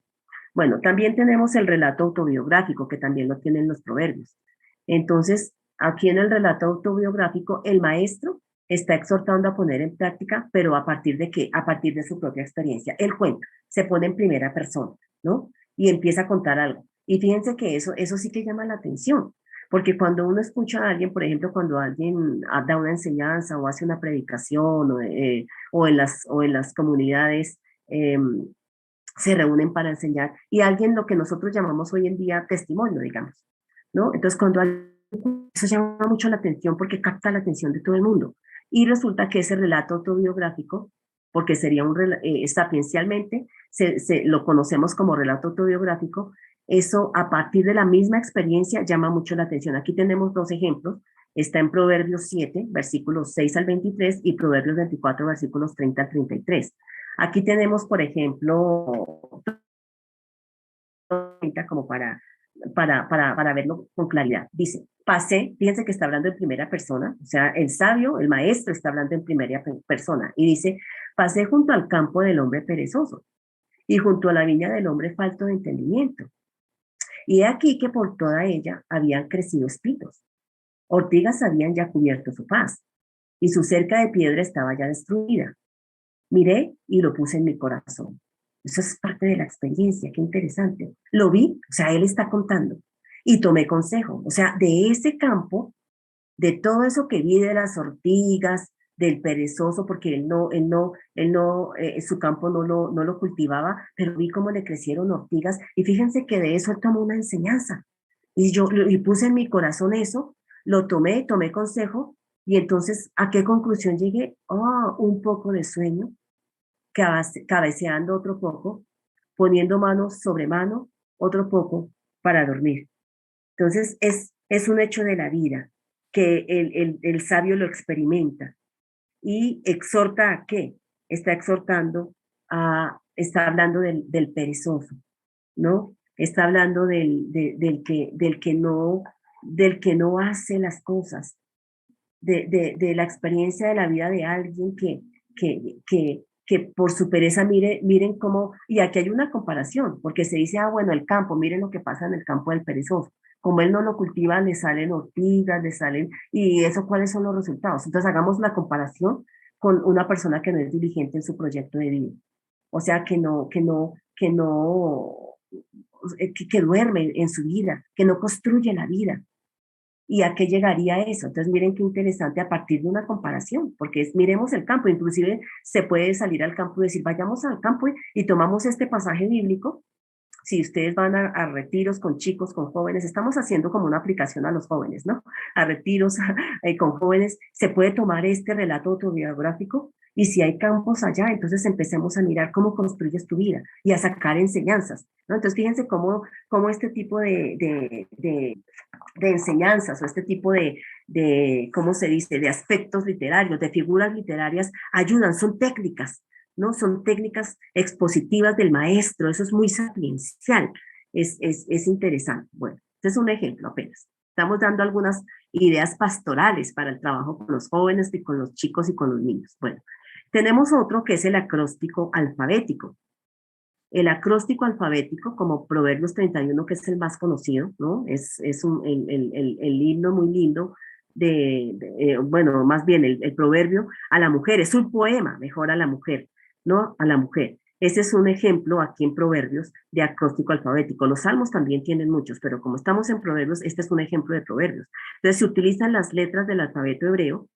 Bueno, también tenemos el relato autobiográfico, que también lo tienen los proverbios. Entonces, aquí en el relato autobiográfico, el maestro está exhortando a poner en práctica, pero ¿a partir de qué? A partir de su propia experiencia. Él cuenta, se pone en primera persona, ¿no? Y empieza a contar algo. Y fíjense que eso sí que llama la atención, porque cuando uno escucha a alguien, por ejemplo, cuando alguien da una enseñanza o hace una predicación o en las comunidades, eh, se reúnen para enseñar y alguien lo que nosotros llamamos hoy en día testimonio, digamos, ¿no? Entonces, eso llama mucho la atención porque capta la atención de todo el mundo. Y resulta que ese relato autobiográfico, porque sería sapiencialmente, lo conocemos como relato autobiográfico, eso a partir de la misma experiencia llama mucho la atención. Aquí tenemos 2 ejemplos. Está en Proverbios 7, versículos 6 al 23 y Proverbios 24, versículos 30 al 33. Aquí tenemos, por ejemplo, como para verlo con claridad. Dice, pasé, fíjense que está hablando en primera persona, o sea, el sabio, el maestro está hablando en primera persona y dice, pasé junto al campo del hombre perezoso y junto a la viña del hombre falto de entendimiento. Y he aquí que por toda ella habían crecido espinos, ortigas habían ya cubierto su faz y su cerca de piedra estaba ya destruida. Miré y lo puse en mi corazón. Eso es parte de la experiencia, qué interesante. Lo vi, o sea, él está contando. Y tomé consejo, o sea, de ese campo, de todo eso que vi de las ortigas, del perezoso, porque su campo no lo cultivaba, pero vi cómo le crecieron ortigas. Y fíjense que de eso él tomó una enseñanza. Y puse en mi corazón eso, lo tomé consejo, y entonces, ¿a qué conclusión llegué? Oh, un poco de sueño, cabeceando otro poco, poniendo mano sobre mano, otro poco para dormir. Entonces es un hecho de la vida que el sabio lo experimenta y exhorta a qué? Está exhortando está hablando del perezoso, ¿no? Está hablando del que no hace las cosas, de la experiencia de la vida de alguien que, que por su pereza miren cómo, y aquí hay una comparación, porque se dice, bueno, el campo, miren lo que pasa en el campo del perezoso. Como él no lo cultiva, le salen ortigas, le salen, y eso, ¿cuáles son los resultados? Entonces hagamos la comparación con una persona que no es diligente en su proyecto de vida. O sea, que duerme en su vida, que no construye la vida. ¿Y a qué llegaría eso? Entonces, miren qué interesante a partir de una comparación, porque miremos el campo, inclusive se puede salir al campo y decir, vayamos al campo y tomamos este pasaje bíblico. Si ustedes van a retiros con chicos, con jóvenes, estamos haciendo como una aplicación a los jóvenes, ¿no? A retiros con jóvenes, se puede tomar este relato autobiográfico y si hay campos allá, entonces empecemos a mirar cómo construyes tu vida y a sacar enseñanzas, ¿no? Entonces fíjense cómo este tipo de enseñanzas o este tipo ¿cómo se dice?, de aspectos literarios, de figuras literarias, ayudan, son técnicas, ¿no? Son técnicas expositivas del maestro, eso es muy sapiencial, es interesante. Bueno, este es un ejemplo apenas. Estamos dando algunas ideas pastorales para el trabajo con los jóvenes y con los chicos y con los niños. Bueno, tenemos otro que es el acróstico alfabético. El acróstico alfabético, como Proverbios 31, que es el más conocido, ¿no? El himno muy lindo bueno, más bien el proverbio a la mujer, es un poema, mejor a la mujer, ¿no? A la mujer. Ese es un ejemplo aquí en Proverbios de acróstico alfabético. Los salmos también tienen muchos, pero como estamos en Proverbios, este es un ejemplo de Proverbios. Entonces se utilizan las letras del alfabeto hebreo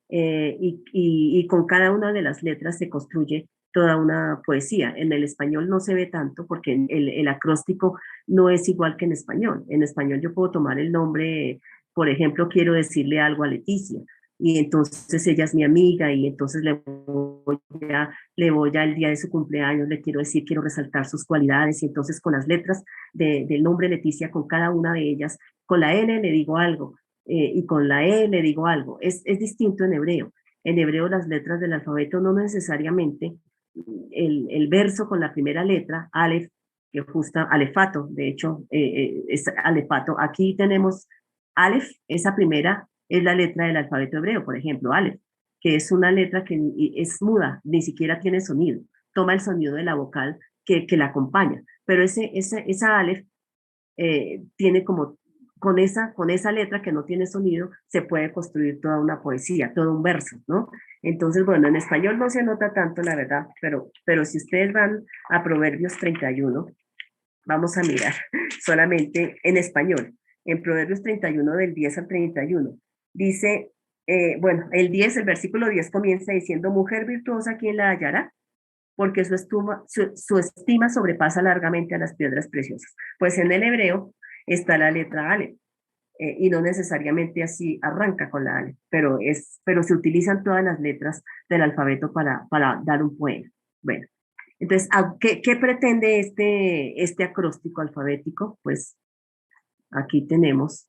y con cada una de las letras se construye toda una poesía. En el español no se ve tanto porque el acróstico no es igual que en español. En español yo puedo tomar el nombre, por ejemplo, quiero decirle algo a Leticia y entonces ella es mi amiga y entonces le voy al día de su cumpleaños, le quiero decir, quiero resaltar sus cualidades y entonces con las letras del nombre Leticia, con cada una de ellas, con la N le digo algo, y con la E le digo algo. Es distinto en hebreo. En hebreo las letras del alfabeto no necesariamente el verso con la primera letra, Aleph, que justa, alefato, de hecho, es alefato. Aquí tenemos Aleph, esa primera es la letra del alfabeto hebreo, por ejemplo, Aleph, que es una letra que es muda, ni siquiera tiene sonido. Toma el sonido de la vocal que la acompaña. Pero esa Aleph tiene como, con esa letra que no tiene sonido, se puede construir toda una poesía, todo un verso, ¿no? Entonces, bueno, en español no se nota tanto, la verdad, pero si ustedes van a Proverbios 31, vamos a mirar solamente en español, en Proverbios 31 del 10 al 31, dice, bueno, el versículo 10 comienza diciendo, mujer virtuosa, ¿quién la hallará? Porque su estima sobrepasa largamente a las piedras preciosas. Pues en el hebreo está la letra Aleph, y no necesariamente así arranca con la Aleph, pero se utilizan todas las letras del alfabeto para dar un poema. Bueno, entonces, ¿qué pretende este acróstico alfabético? Pues aquí tenemos,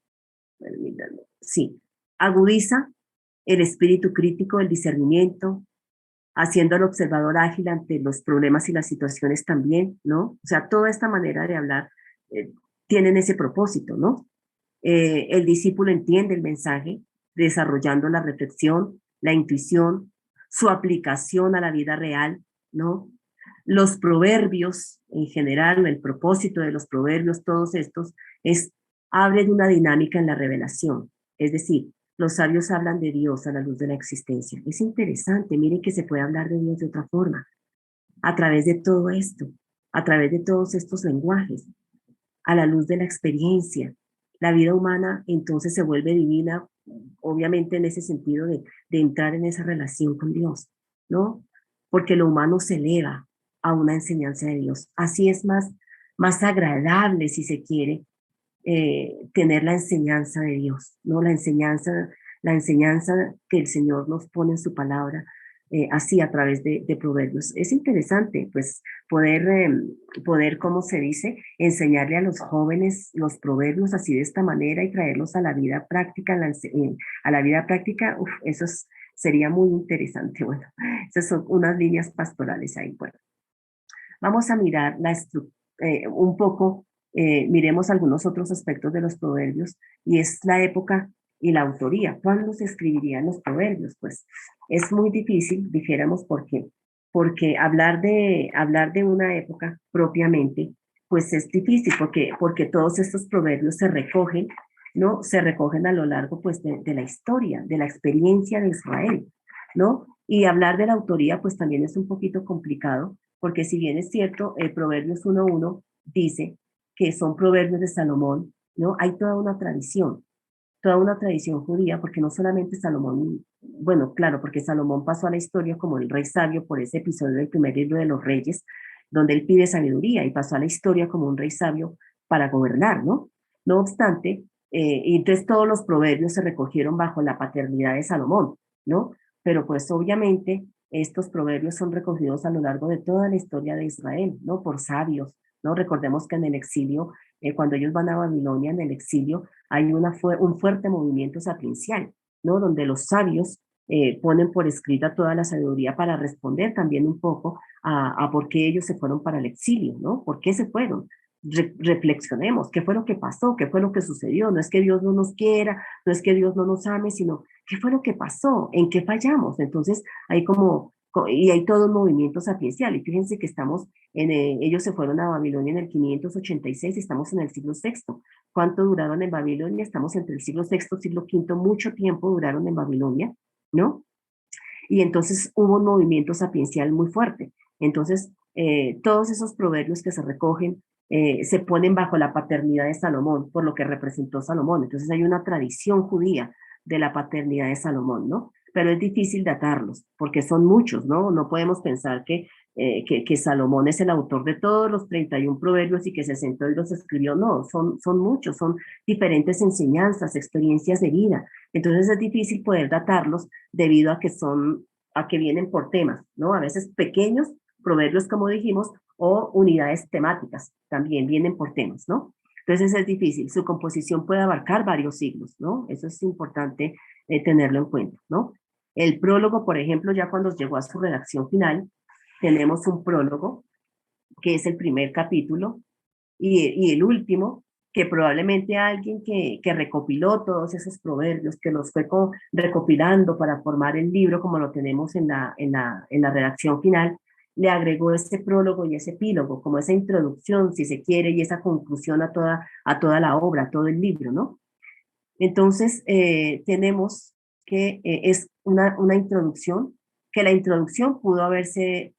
permítanme, sí, agudiza el espíritu crítico, el discernimiento, haciendo al observador ágil ante los problemas y las situaciones también, ¿no? O sea, toda esta manera de hablar eh, tienen ese propósito, ¿no? El discípulo entiende el mensaje, desarrollando la reflexión, la intuición, su aplicación a la vida real, ¿no? Los proverbios en general, el propósito de los proverbios, todos estos, abren una dinámica en la revelación. Es decir, los sabios hablan de Dios a la luz de la existencia. Es interesante, miren que se puede hablar de Dios de otra forma, a través de todo esto, a través de todos estos lenguajes, a la luz de la experiencia. La vida humana entonces se vuelve divina, obviamente en ese sentido de entrar en esa relación con Dios, ¿no? Porque lo humano se eleva a una enseñanza de Dios. Así es más agradable, si se quiere, tener la enseñanza de Dios, ¿no? La enseñanza que el Señor nos pone en su palabra, así a través de proverbios. Es interesante, pues, poder, ¿cómo se dice?, enseñarle a los jóvenes los proverbios así de esta manera y traerlos a la vida práctica, a la vida práctica, sería muy interesante. Bueno, esas son unas líneas pastorales ahí. Bueno, vamos a mirar un poco, miremos algunos otros aspectos de los proverbios y es la época y la autoría. ¿Cuándo se escribirían los proverbios? Pues es muy difícil, dijéramos, porque hablar de una época propiamente pues es difícil porque todos estos proverbios se recogen, ¿no? Se recogen a lo largo pues de la historia, de la experiencia de Israel, ¿no? Y hablar de la autoría pues también es un poquito complicado, porque si bien es cierto, Proverbios 1.1 dice que son proverbios de Salomón, ¿no? Hay toda una tradición judía, porque no solamente Salomón, bueno, claro, porque Salomón pasó a la historia como el rey sabio por ese episodio del primer libro de los reyes, donde él pide sabiduría y pasó a la historia como un rey sabio para gobernar, ¿no? No obstante, y entonces todos los proverbios se recogieron bajo la paternidad de Salomón, ¿no? Pero pues obviamente estos proverbios son recogidos a lo largo de toda la historia de Israel, ¿no? Por sabios, ¿no? Recordemos que en el exilio, cuando ellos van a Babilonia, en el exilio, hay un fuerte movimiento sapiencial, ¿no? Donde los sabios ponen por escrita toda la sabiduría para responder también un poco a por qué ellos se fueron para el exilio, ¿no? ¿Por qué se fueron? Reflexionemos, ¿qué fue lo que pasó? ¿Qué fue lo que sucedió? No es que Dios no nos quiera, no es que Dios no nos ame, sino ¿qué fue lo que pasó? ¿En qué fallamos? Entonces, hay y hay todo un movimiento sapiencial. Y fíjense que ellos se fueron a Babilonia en el 586 y estamos en el siglo sexto. ¿Cuánto duraron en Babilonia? Estamos entre el siglo sexto, siglo quinto, mucho tiempo duraron en Babilonia, ¿no? Y entonces hubo un movimiento sapiencial muy fuerte. Entonces, todos esos proverbios que se recogen se ponen bajo la paternidad de Salomón, por lo que representó Salomón. Entonces hay una tradición judía de la paternidad de Salomón, ¿no? Pero es difícil datarlos, porque son muchos, ¿no? No podemos pensar que Salomón es el autor de todos los 31 proverbios y que se sentó y los escribió. No, son muchos, son diferentes enseñanzas, experiencias de vida. Entonces es difícil poder datarlos debido a que vienen por temas, ¿no? A veces pequeños proverbios, como dijimos, o unidades temáticas, también vienen por temas, ¿no? Entonces es difícil, su composición puede abarcar varios siglos, ¿no? Eso es importante tenerlo en cuenta, ¿no? El prólogo, por ejemplo, ya cuando llegó a su redacción final, tenemos un prólogo, que es el primer capítulo, y el último, que probablemente alguien que recopiló todos esos proverbios, que los fue recopilando para formar el libro como lo tenemos en la redacción final, le agregó ese prólogo y ese epílogo, como esa introducción, si se quiere, y esa conclusión a toda la obra, a todo el libro, ¿no? Entonces, tenemos que es una introducción, que la introducción pudo haberse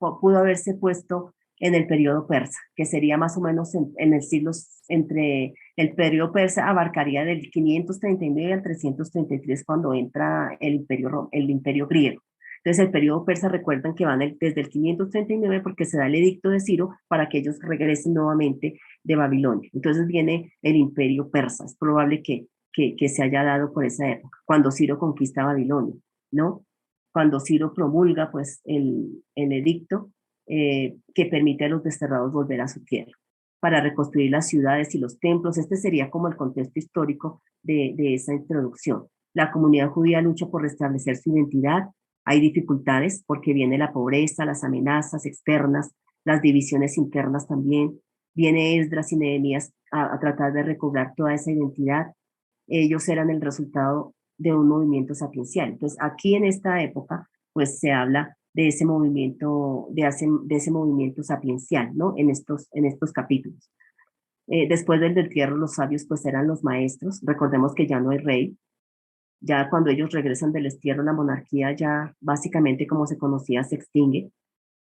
puesto en el periodo persa, que sería más o menos en el siglo, entre el periodo persa abarcaría del 539 al 333 cuando entra el imperio griego. Entonces el periodo persa recuerdan que van desde el 539 porque se da el edicto de Ciro para que ellos regresen nuevamente de Babilonia. Entonces viene el imperio persa. Es probable que se haya dado por esa época, cuando Ciro conquista Babilonia, ¿no? Cuando Ciro promulga pues el edicto que permite a los desterrados volver a su tierra para reconstruir las ciudades y los templos. Este sería como el contexto histórico de esa introducción. La comunidad judía lucha por restablecer su identidad. Hay dificultades porque viene la pobreza, las amenazas externas, las divisiones internas también. Viene Esdras y Nehemías a tratar de recobrar toda esa identidad. Ellos eran el resultado de un movimiento sapiencial. Entonces, aquí en esta época, pues se habla de ese movimiento, de ese movimiento sapiencial, ¿no? En estos capítulos. Después del destierro, los sabios pues eran los maestros. Recordemos que ya no hay rey. Ya cuando ellos regresan del destierro, la monarquía ya básicamente como se conocía se extingue.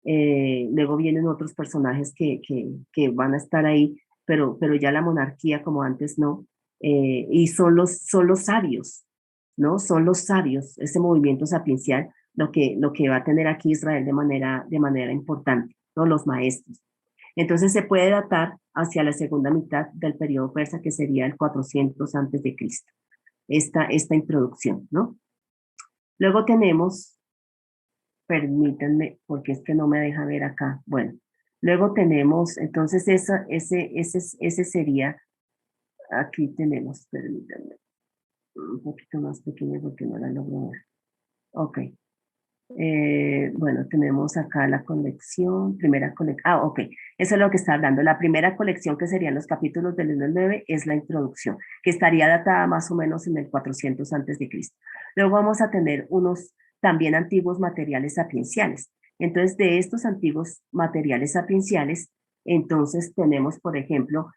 Luego vienen otros personajes que van a estar ahí, pero ya la monarquía como antes no. Y son los sabios, ¿no? Son los sabios, ese movimiento sapiencial, lo que va a tener aquí Israel de manera importante, ¿no? Los maestros. Entonces se puede datar hacia la segunda mitad del periodo persa, que sería el 400 antes de Cristo, esta introducción, ¿no? Luego tenemos, permítanme, porque es que no me deja ver acá. Bueno, luego tenemos, entonces ese sería, aquí tenemos, permítanme, un poquito más pequeño porque no la logro ver. Ok. Bueno, tenemos acá la colección, primera colección. Ah, ok. Eso es lo que está hablando. La primera colección, que serían los capítulos del 1 al 9, es la introducción, que estaría datada más o menos en el 400 antes de Cristo. Luego vamos a tener unos también antiguos materiales sapienciales. Entonces, de estos antiguos materiales sapienciales, Entonces tenemos, por ejemplo,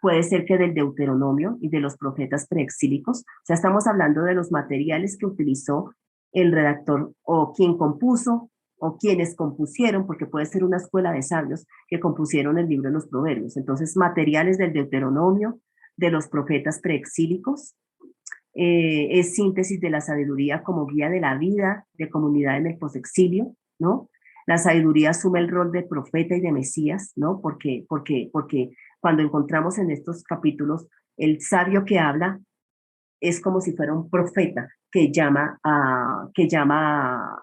puede ser que del Deuteronomio y de los profetas preexílicos, o sea, estamos hablando de los materiales que utilizó el redactor o quien compuso o quienes compusieron, porque puede ser una escuela de sabios que compusieron el libro de los Proverbios. Entonces, materiales del Deuteronomio, de los profetas preexílicos, es síntesis de la sabiduría como guía de la vida de comunidad en el posexilio, ¿no? La sabiduría asume el rol de profeta y de Mesías, ¿no? Porque cuando encontramos en estos capítulos el sabio que habla es como si fuera un profeta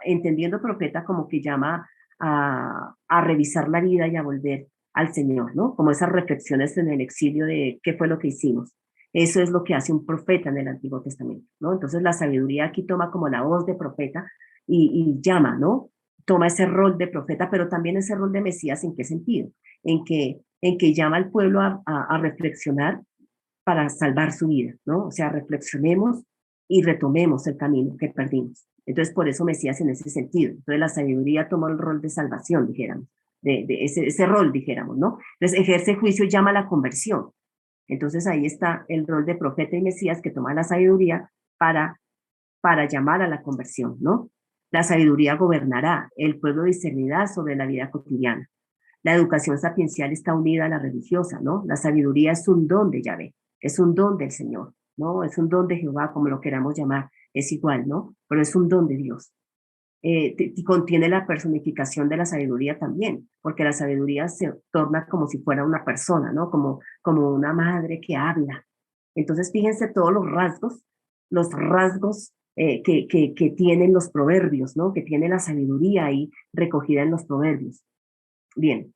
entendiendo profeta como que llama a revisar la vida y a volver al Señor, ¿no? Como esas reflexiones en el exilio de qué fue lo que hicimos. Eso es lo que hace un profeta en el Antiguo Testamento, ¿no? Entonces la sabiduría aquí toma como la voz de profeta y llama, ¿no? Toma ese rol de profeta, pero también ese rol de Mesías, ¿en qué sentido? En que llama al pueblo a reflexionar para salvar su vida, ¿no? O sea, reflexionemos y retomemos el camino que perdimos. Entonces, por eso Mesías en ese sentido. Entonces, la sabiduría tomó el rol de salvación, dijéramos, de ese rol, dijéramos, ¿no? Entonces, ejerce juicio y llama a la conversión. Entonces, ahí está el rol de profeta y Mesías que toma la sabiduría para, para llamar a la conversión, ¿no? La sabiduría gobernará, el pueblo discernirá sobre la vida cotidiana. La educación sapiencial está unida a la religiosa, ¿no? La sabiduría es un don de Yahvé, es un don del Señor, ¿no? Es un don de Jehová, como lo queramos llamar, es igual, ¿no? Pero es un don de Dios. Contiene la personificación de la sabiduría también, porque la sabiduría se torna como si fuera una persona, ¿no? Como una madre que habla. Entonces, fíjense todos los rasgos que tienen los proverbios, ¿no? Que tiene la sabiduría ahí recogida en los proverbios. Bien,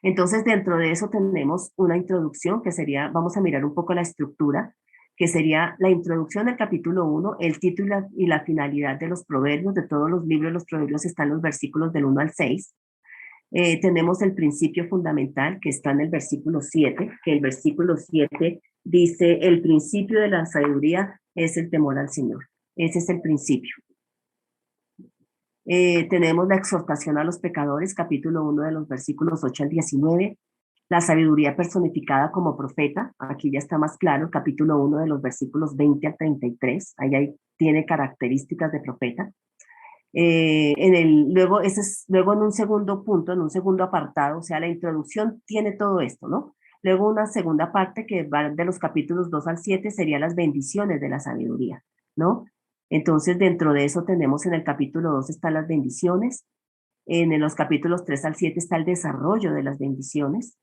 entonces, dentro de eso tenemos una introducción que sería, vamos a mirar un poco la estructura, que sería la introducción del capítulo 1, el título y la finalidad de los proverbios, de todos los libros de los proverbios están los versículos del 1 al 6. Tenemos el principio fundamental que está en el versículo 7, que el versículo 7 dice, el principio de la sabiduría es el temor al Señor. Ese es el principio. Tenemos la exhortación a los pecadores, capítulo 1 de los versículos 8 al 19. La sabiduría personificada como profeta, aquí ya está más claro, capítulo 1 de los versículos 20 al 33, ahí tiene características de profeta. Luego en un segundo punto, en un segundo apartado, o sea, la introducción tiene todo esto, ¿no? Luego una segunda parte que va de los capítulos 2 al 7 sería las bendiciones de la sabiduría, ¿no? Entonces, dentro de eso tenemos en el capítulo 2 están las bendiciones, en los capítulos 3 al 7 está el desarrollo de las bendiciones,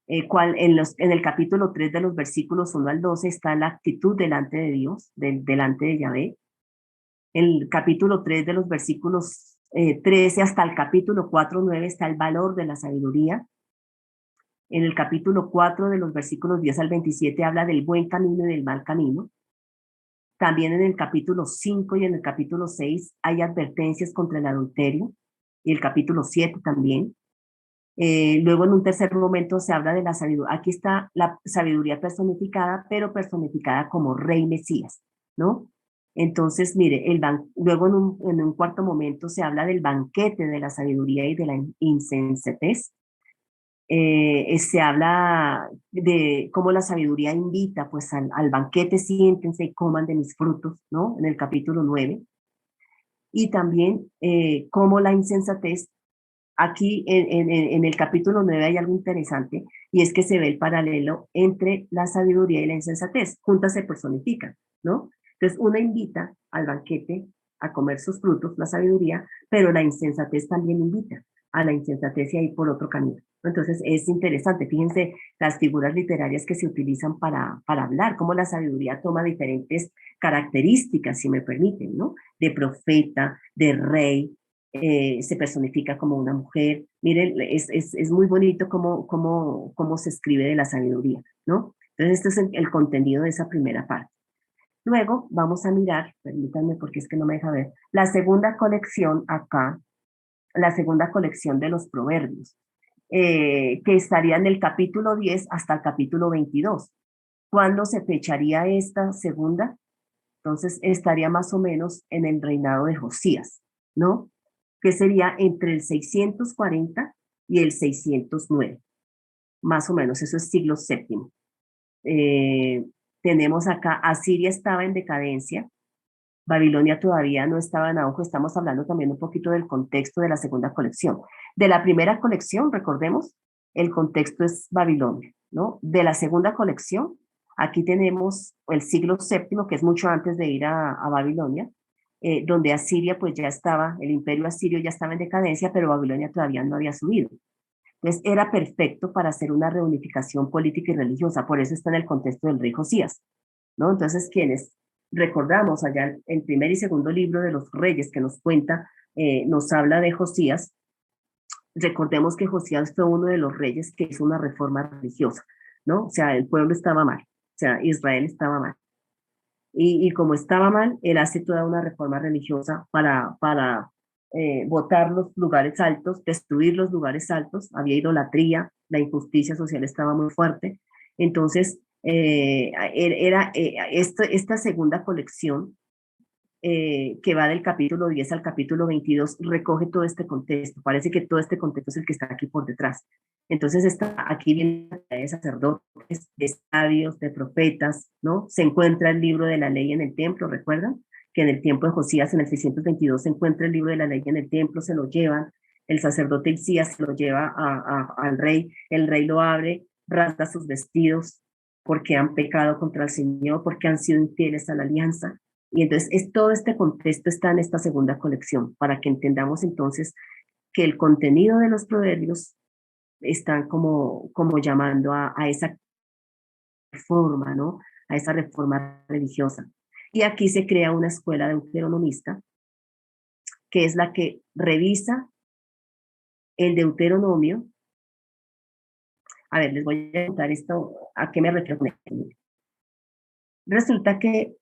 en el capítulo 3 de los versículos 1 al 12 está la actitud delante de Dios, delante de Yahvé. En el capítulo 3 de los versículos 13 hasta el capítulo 4, 9 está el valor de la sabiduría. En el capítulo 4 de los versículos 10 al 27 habla del buen camino y del mal camino. También en el capítulo 5 y en el capítulo 6 hay advertencias contra el adulterio, y el capítulo 7 también. Luego en un tercer momento se habla de la sabiduría. Aquí está la sabiduría personificada, pero personificada como rey Mesías, ¿no? Entonces, mire, luego en un cuarto momento se habla del banquete de la sabiduría y de la insensatez. Se habla de cómo la sabiduría invita pues al banquete, siéntense y coman de mis frutos, ¿no? En el capítulo 9. Y también cómo la insensatez, aquí en el capítulo 9 hay algo interesante y es que se ve el paralelo entre la sabiduría y la insensatez, juntas se personifican, ¿no? Entonces una invita al banquete a comer sus frutos, la sabiduría, pero la insensatez también invita a la insensatez y a ir por otro camino. Entonces es interesante, fíjense las figuras literarias que se utilizan para hablar, cómo la sabiduría toma diferentes características, si me permiten, ¿no? De profeta, de rey, se personifica como una mujer. Miren, es muy bonito cómo se escribe de la sabiduría, ¿no? Entonces, este es el contenido de esa primera parte. Luego vamos a mirar, permítanme porque es que no me deja ver, la segunda colección acá, la segunda colección de los proverbios, que estaría en el capítulo 10 hasta el capítulo 22. ¿Cuándo se fecharía esta segunda? Entonces estaría más o menos en el reinado de Josías, ¿no? Que sería entre el 640 y el 609, más o menos, eso es siglo séptimo. Tenemos acá, Asiria estaba en decadencia, Babilonia todavía no estaba en auge, estamos hablando también un poquito del contexto de la segunda colección. De la primera colección, recordemos, el contexto es Babilonia, ¿no? De la segunda colección, aquí tenemos el siglo séptimo, que es mucho antes de ir a Babilonia, donde Asiria pues ya estaba, el imperio asirio ya estaba en decadencia, pero Babilonia todavía no había subido. Entonces era perfecto para hacer una reunificación política y religiosa, por eso está en el contexto del rey Josías, ¿no? Entonces, quienes recordamos allá el primer y segundo libro de los reyes que nos cuenta, nos habla de Josías, recordemos que Josías fue uno de los reyes que hizo una reforma religiosa, ¿no? O sea, el pueblo estaba mal, o sea, Israel estaba mal. Y como estaba mal, él hace toda una reforma religiosa para botar los lugares altos, destruir los lugares altos. Había idolatría, la injusticia social estaba muy fuerte. Entonces, esta segunda colección, que va del capítulo 10 al capítulo 22, recoge todo este contexto. Parece que todo este contexto es el que está aquí por detrás. Entonces, aquí viene de sacerdotes, de sabios, de profetas, ¿no? Se encuentra el libro de la ley en el templo, ¿recuerdan? Que en el tiempo de Josías, en el 622, se encuentra el libro de la ley en el templo, se lo llevan, el sacerdote Hilcías se lo lleva al rey, el rey lo abre, rasga sus vestidos porque han pecado contra el Señor, porque han sido infieles a la alianza. Y entonces todo este contexto está en esta segunda colección, para que entendamos entonces que el contenido de los proverbios están como llamando a esa reforma, ¿no? A esa reforma religiosa. Y aquí se crea una escuela deuteronomista, que es la que revisa el Deuteronomio. A ver, les voy a contar esto, ¿a qué me refiero con esto? Resulta que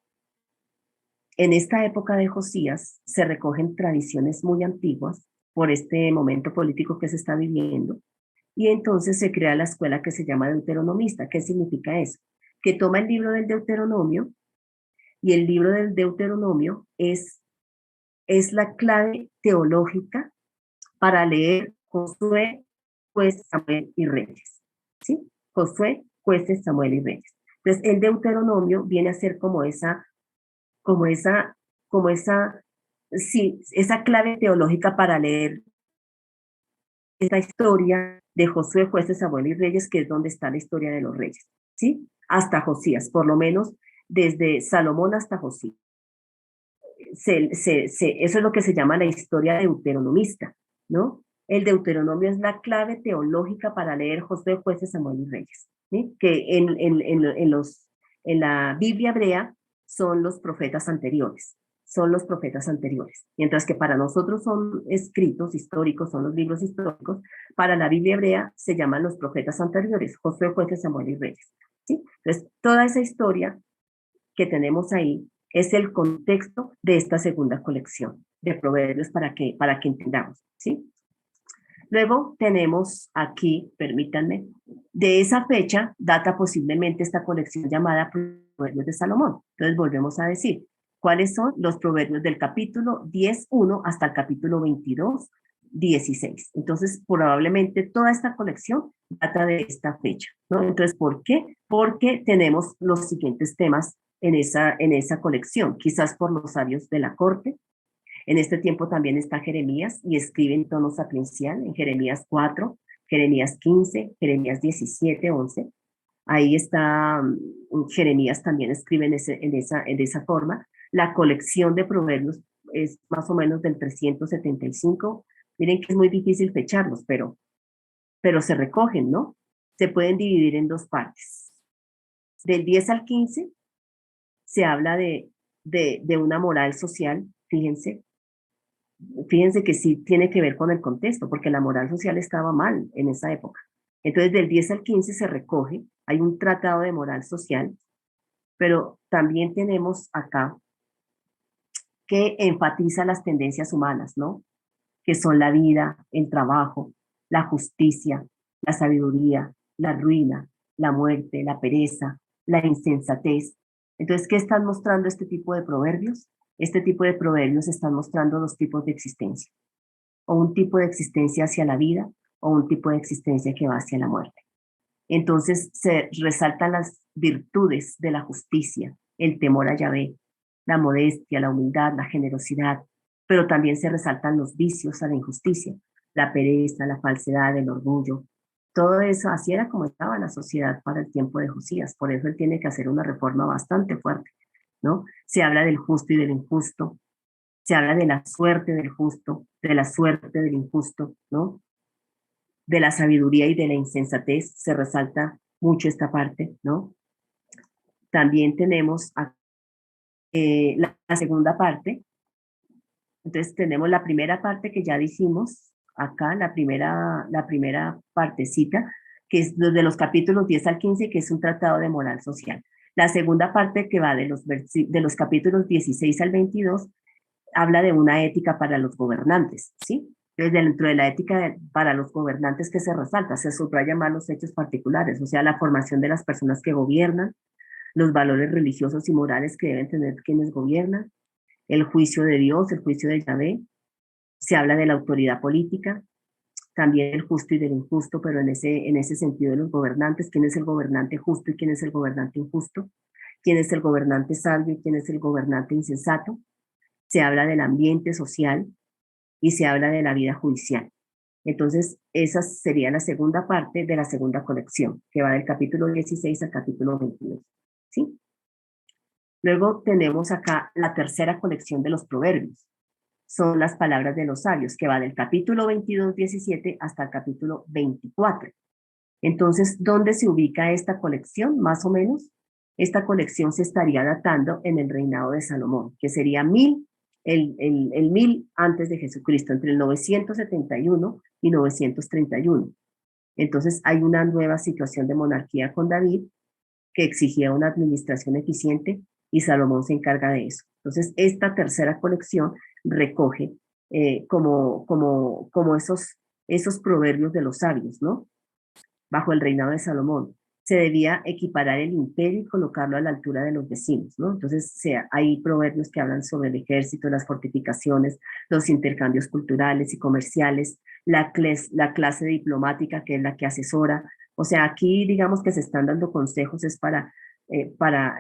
en esta época de Josías se recogen tradiciones muy antiguas por este momento político que se está viviendo, y entonces se crea la escuela que se llama deuteronomista. ¿Qué significa eso? Que toma el libro del Deuteronomio, y el libro del Deuteronomio es la clave teológica para leer Josué, Jueces, Samuel y Reyes. ¿Sí? Josué, Jueces, Samuel y Reyes. Entonces, el Deuteronomio viene a ser como esa, como esa, sí, esa clave teológica para leer esta historia de Josué, Jueces, Samuel y Reyes, que es donde está la historia de los reyes, ¿sí? Hasta Josías, por lo menos desde Salomón hasta Josías. Eso es lo que se llama la historia deuteronomista, ¿no? El Deuteronomio es la clave teológica para leer Josué, Jueces, Samuel y Reyes, ¿sí? Que en la Biblia hebrea son los profetas anteriores, son los profetas anteriores. Mientras que para nosotros son escritos históricos, son los libros históricos, para la Biblia hebrea se llaman los profetas anteriores, Josué, Jueces, Samuel y Reyes, ¿sí? Entonces, toda esa historia que tenemos ahí es el contexto de esta segunda colección de proverbios para que entendamos, ¿sí? Luego tenemos aquí, permítanme, de esa fecha data posiblemente esta colección llamada Proverbios de Salomón. Entonces volvemos a decir, ¿cuáles son los proverbios del capítulo 10.1 hasta el capítulo 22.16? Entonces, probablemente toda esta colección data de esta fecha, ¿no? Entonces, ¿por qué? Porque tenemos los siguientes temas en esa colección, quizás por los sabios de la corte. En este tiempo también está Jeremías y escribe en tono sapiencial en Jeremías 4, Jeremías 15, Jeremías 17, 11. Ahí está, Jeremías también escribe en esa forma. La colección de proverbios es más o menos del 375. Miren que es muy difícil fecharlos, pero se recogen, ¿no? Se pueden dividir en dos partes. Del 10 al 15 se habla de una moral social, fíjense que sí tiene que ver con el contexto, porque la moral social estaba mal en esa época. Entonces, del 10 al 15 se recoge, hay un tratado de moral social, pero también tenemos acá que enfatiza las tendencias humanas, ¿no? Que son la vida, el trabajo, la justicia, la sabiduría, la ruina, la muerte, la pereza, la insensatez. Entonces, ¿qué están mostrando este tipo de proverbios? Este tipo de proverbios están mostrando dos tipos de existencia, o un tipo de existencia hacia la vida o un tipo de existencia que va hacia la muerte. Entonces se resaltan las virtudes de la justicia, el temor a Yahvé, la modestia, la humildad, la generosidad, pero también se resaltan los vicios a la injusticia, la pereza, la falsedad, el orgullo. Todo eso, así era como estaba la sociedad para el tiempo de Josías, por eso él tiene que hacer una reforma bastante fuerte, ¿no? Se habla del justo y del injusto, se habla de la suerte del justo, de la suerte del injusto, ¿no? De la sabiduría y de la insensatez, se resalta mucho esta parte, ¿no? También tenemos la segunda parte. Entonces tenemos la primera parte que ya dijimos acá, la primera partecita, que es de los capítulos 10 al 15, que es un tratado de moral social. La segunda parte, que va de los capítulos 16 al 22, habla de una ética para los gobernantes, ¿sí? Entonces, dentro de la ética para los gobernantes que se resalta, se subraya más los hechos particulares, o sea, la formación de las personas que gobiernan, los valores religiosos y morales que deben tener quienes gobiernan, el juicio de Dios, el juicio de Yahvé, se habla de la autoridad política, también del justo y del injusto, pero en ese sentido de los gobernantes, quién es el gobernante justo y quién es el gobernante injusto, quién es el gobernante sabio y quién es el gobernante insensato, se habla del ambiente social y se habla de la vida judicial. Entonces, esa sería la segunda parte de la segunda colección, que va del capítulo 16 al capítulo 22. ¿Sí? Luego tenemos acá la tercera colección de los proverbios. Son las palabras de los sabios, que va del capítulo 22, 17 hasta el capítulo 24. Entonces, ¿dónde se ubica esta colección? Más o menos, esta colección se estaría datando en el reinado de Salomón, que sería el 1000 antes de Jesucristo, entre el 971 y 931. Entonces, hay una nueva situación de monarquía con David que exigía una administración eficiente y Salomón se encarga de eso. Entonces, esta tercera colección recoge como esos proverbios de los sabios, ¿no? Bajo el reinado de Salomón. Se debía equiparar el imperio y colocarlo a la altura de los vecinos, ¿no? Entonces, hay proverbios que hablan sobre el ejército, las fortificaciones, los intercambios culturales y comerciales, la clase diplomática, que es la que asesora. O sea, aquí digamos que se están dando consejos es para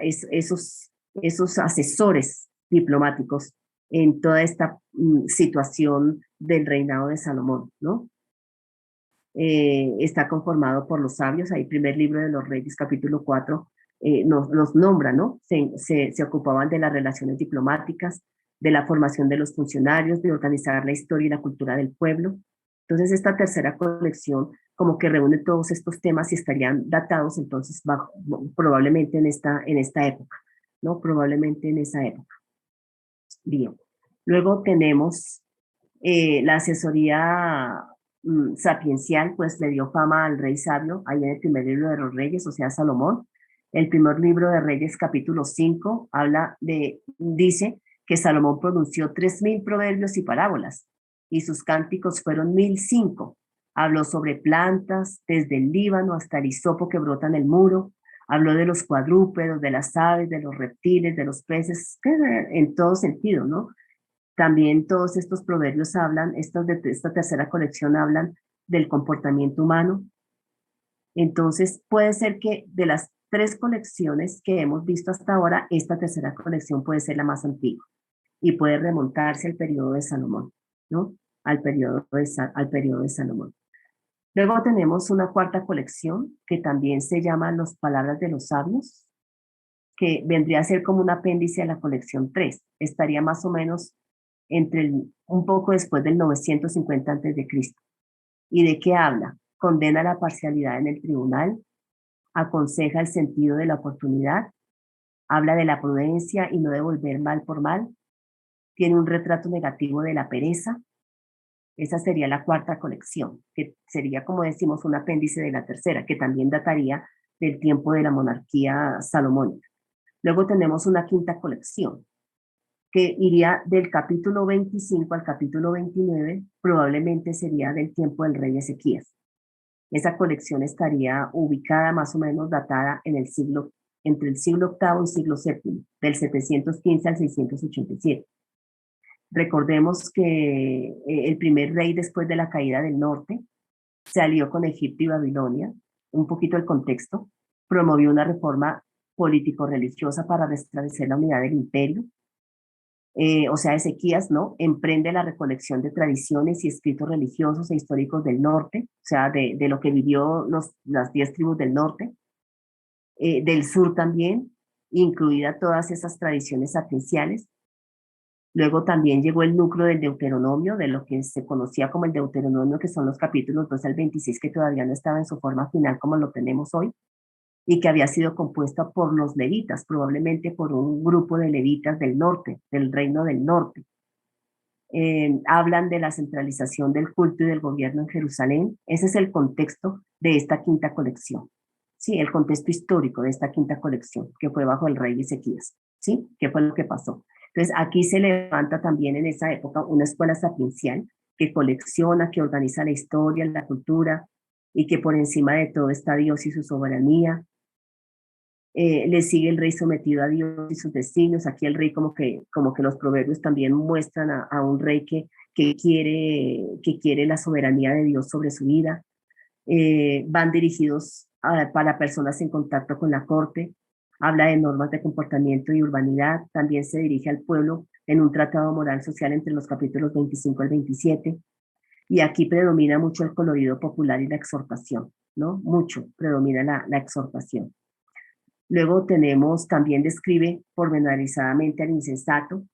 esos asesores diplomáticos en toda esta situación del reinado de Salomón, ¿no? Está conformado por los sabios. Ahí primer libro de los Reyes, capítulo 4, los nombra, ¿no? Se ocupaban de las relaciones diplomáticas, de la formación de los funcionarios, de organizar la historia y la cultura del pueblo. Entonces, esta tercera colección como que reúne todos estos temas y estarían datados entonces probablemente en esta época, ¿no? Probablemente en esa época. Bien. Luego tenemos la asesoría sapiencial, pues le dio fama al rey sabio, ahí en el primer libro de los reyes, o sea, Salomón. El primer libro de Reyes, capítulo 5, dice que Salomón pronunció 3000 proverbios y parábolas, y sus cánticos fueron 1005. Habló sobre plantas, desde el Líbano hasta el hisopo que brota en el muro. Habló de los cuadrúpedos, de las aves, de los reptiles, de los peces, en todo sentido, ¿no? También todos estos proverbios hablan, estos de esta tercera colección hablan del comportamiento humano. Entonces, puede ser que de las tres colecciones que hemos visto hasta ahora, esta tercera colección puede ser la más antigua y puede remontarse al periodo de Salomón, ¿no? Al periodo de Salomón. Luego tenemos una cuarta colección que también se llama Las Palabras de los Sabios, que vendría a ser como un apéndice a la colección 3. Estaría más o menos un poco después del 950 a.C. ¿Y de qué habla? Condena la parcialidad en el tribunal, aconseja el sentido de la oportunidad, habla de la prudencia y no devolver mal por mal, tiene un retrato negativo de la pereza. Esa sería la cuarta colección, que sería, como decimos, un apéndice de la tercera, que también dataría del tiempo de la monarquía salomónica. Luego tenemos una quinta colección, que iría del capítulo 25 al capítulo 29, probablemente sería del tiempo del rey Ezequías. Esa colección estaría ubicada más o menos datada entre el siglo octavo y siglo séptimo, del 715 al 687. Recordemos que el primer rey después de la caída del norte se alió con Egipto y Babilonia, un poquito el contexto, promovió una reforma político-religiosa para restablecer la unidad del imperio. O sea, Ezequías, ¿no? Emprende la recolección de tradiciones y escritos religiosos e históricos del norte, o sea, de lo que vivió las 10 tribus del norte, del sur también, incluida todas esas tradiciones sapienciales. Luego también llegó el núcleo del Deuteronomio, de lo que se conocía como el Deuteronomio, que son los capítulos 2 al 26, que todavía no estaba en su forma final como lo tenemos hoy, y que había sido compuesta por los levitas, probablemente por un grupo de levitas del norte, del reino del norte. Hablan de la centralización del culto y del gobierno en Jerusalén. Ese es el contexto de esta quinta colección. Sí, el contexto histórico de esta quinta colección, que fue bajo el rey Ezequías. ¿Sí? ¿Qué fue lo que pasó? Entonces, aquí se levanta también en esa época una escuela sapiencial que colecciona, que organiza la historia, la cultura, y que por encima de todo está Dios y su soberanía. Le sigue el rey sometido a Dios y sus designios. Aquí el rey como que los proverbios también muestran a un rey que quiere la soberanía de Dios sobre su vida. Van dirigidos para personas en contacto con la corte. Habla de normas de comportamiento y urbanidad. También se dirige al pueblo en un tratado moral social entre los capítulos 25 al 27. Y aquí predomina mucho el colorido popular y la exhortación, ¿no? Mucho predomina la exhortación. Luego tenemos, también describe pormenorizadamente al insensato,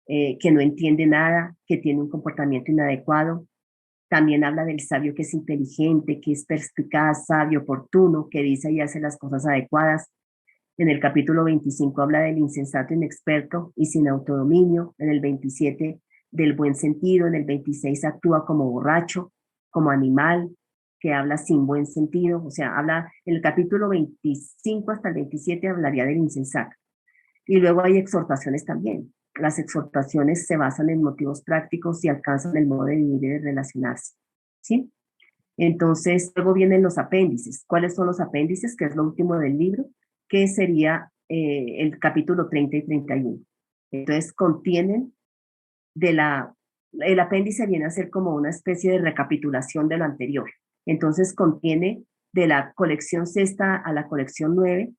que no entiende nada, que tiene un comportamiento inadecuado. También habla del sabio que es inteligente, que es perspicaz, sabio, oportuno, que dice y hace las cosas adecuadas. En el capítulo 25 habla del insensato inexperto y sin autodominio. En el 27 del buen sentido. En el 26 actúa como borracho, como animal, que habla sin buen sentido. O sea, habla en el capítulo 25 hasta el 27 hablaría del insensato. Y luego hay exhortaciones también. Las exhortaciones se basan en motivos prácticos y alcanzan el modo de vivir y de relacionarse. ¿Sí? Entonces, luego vienen los apéndices. ¿Cuáles son los apéndices? Que es lo último del libro, que sería el capítulo 30 y 31. Entonces, contienen el apéndice viene a ser como una especie de recapitulación de lo anterior. Entonces, contiene de la colección sexta a la colección 9.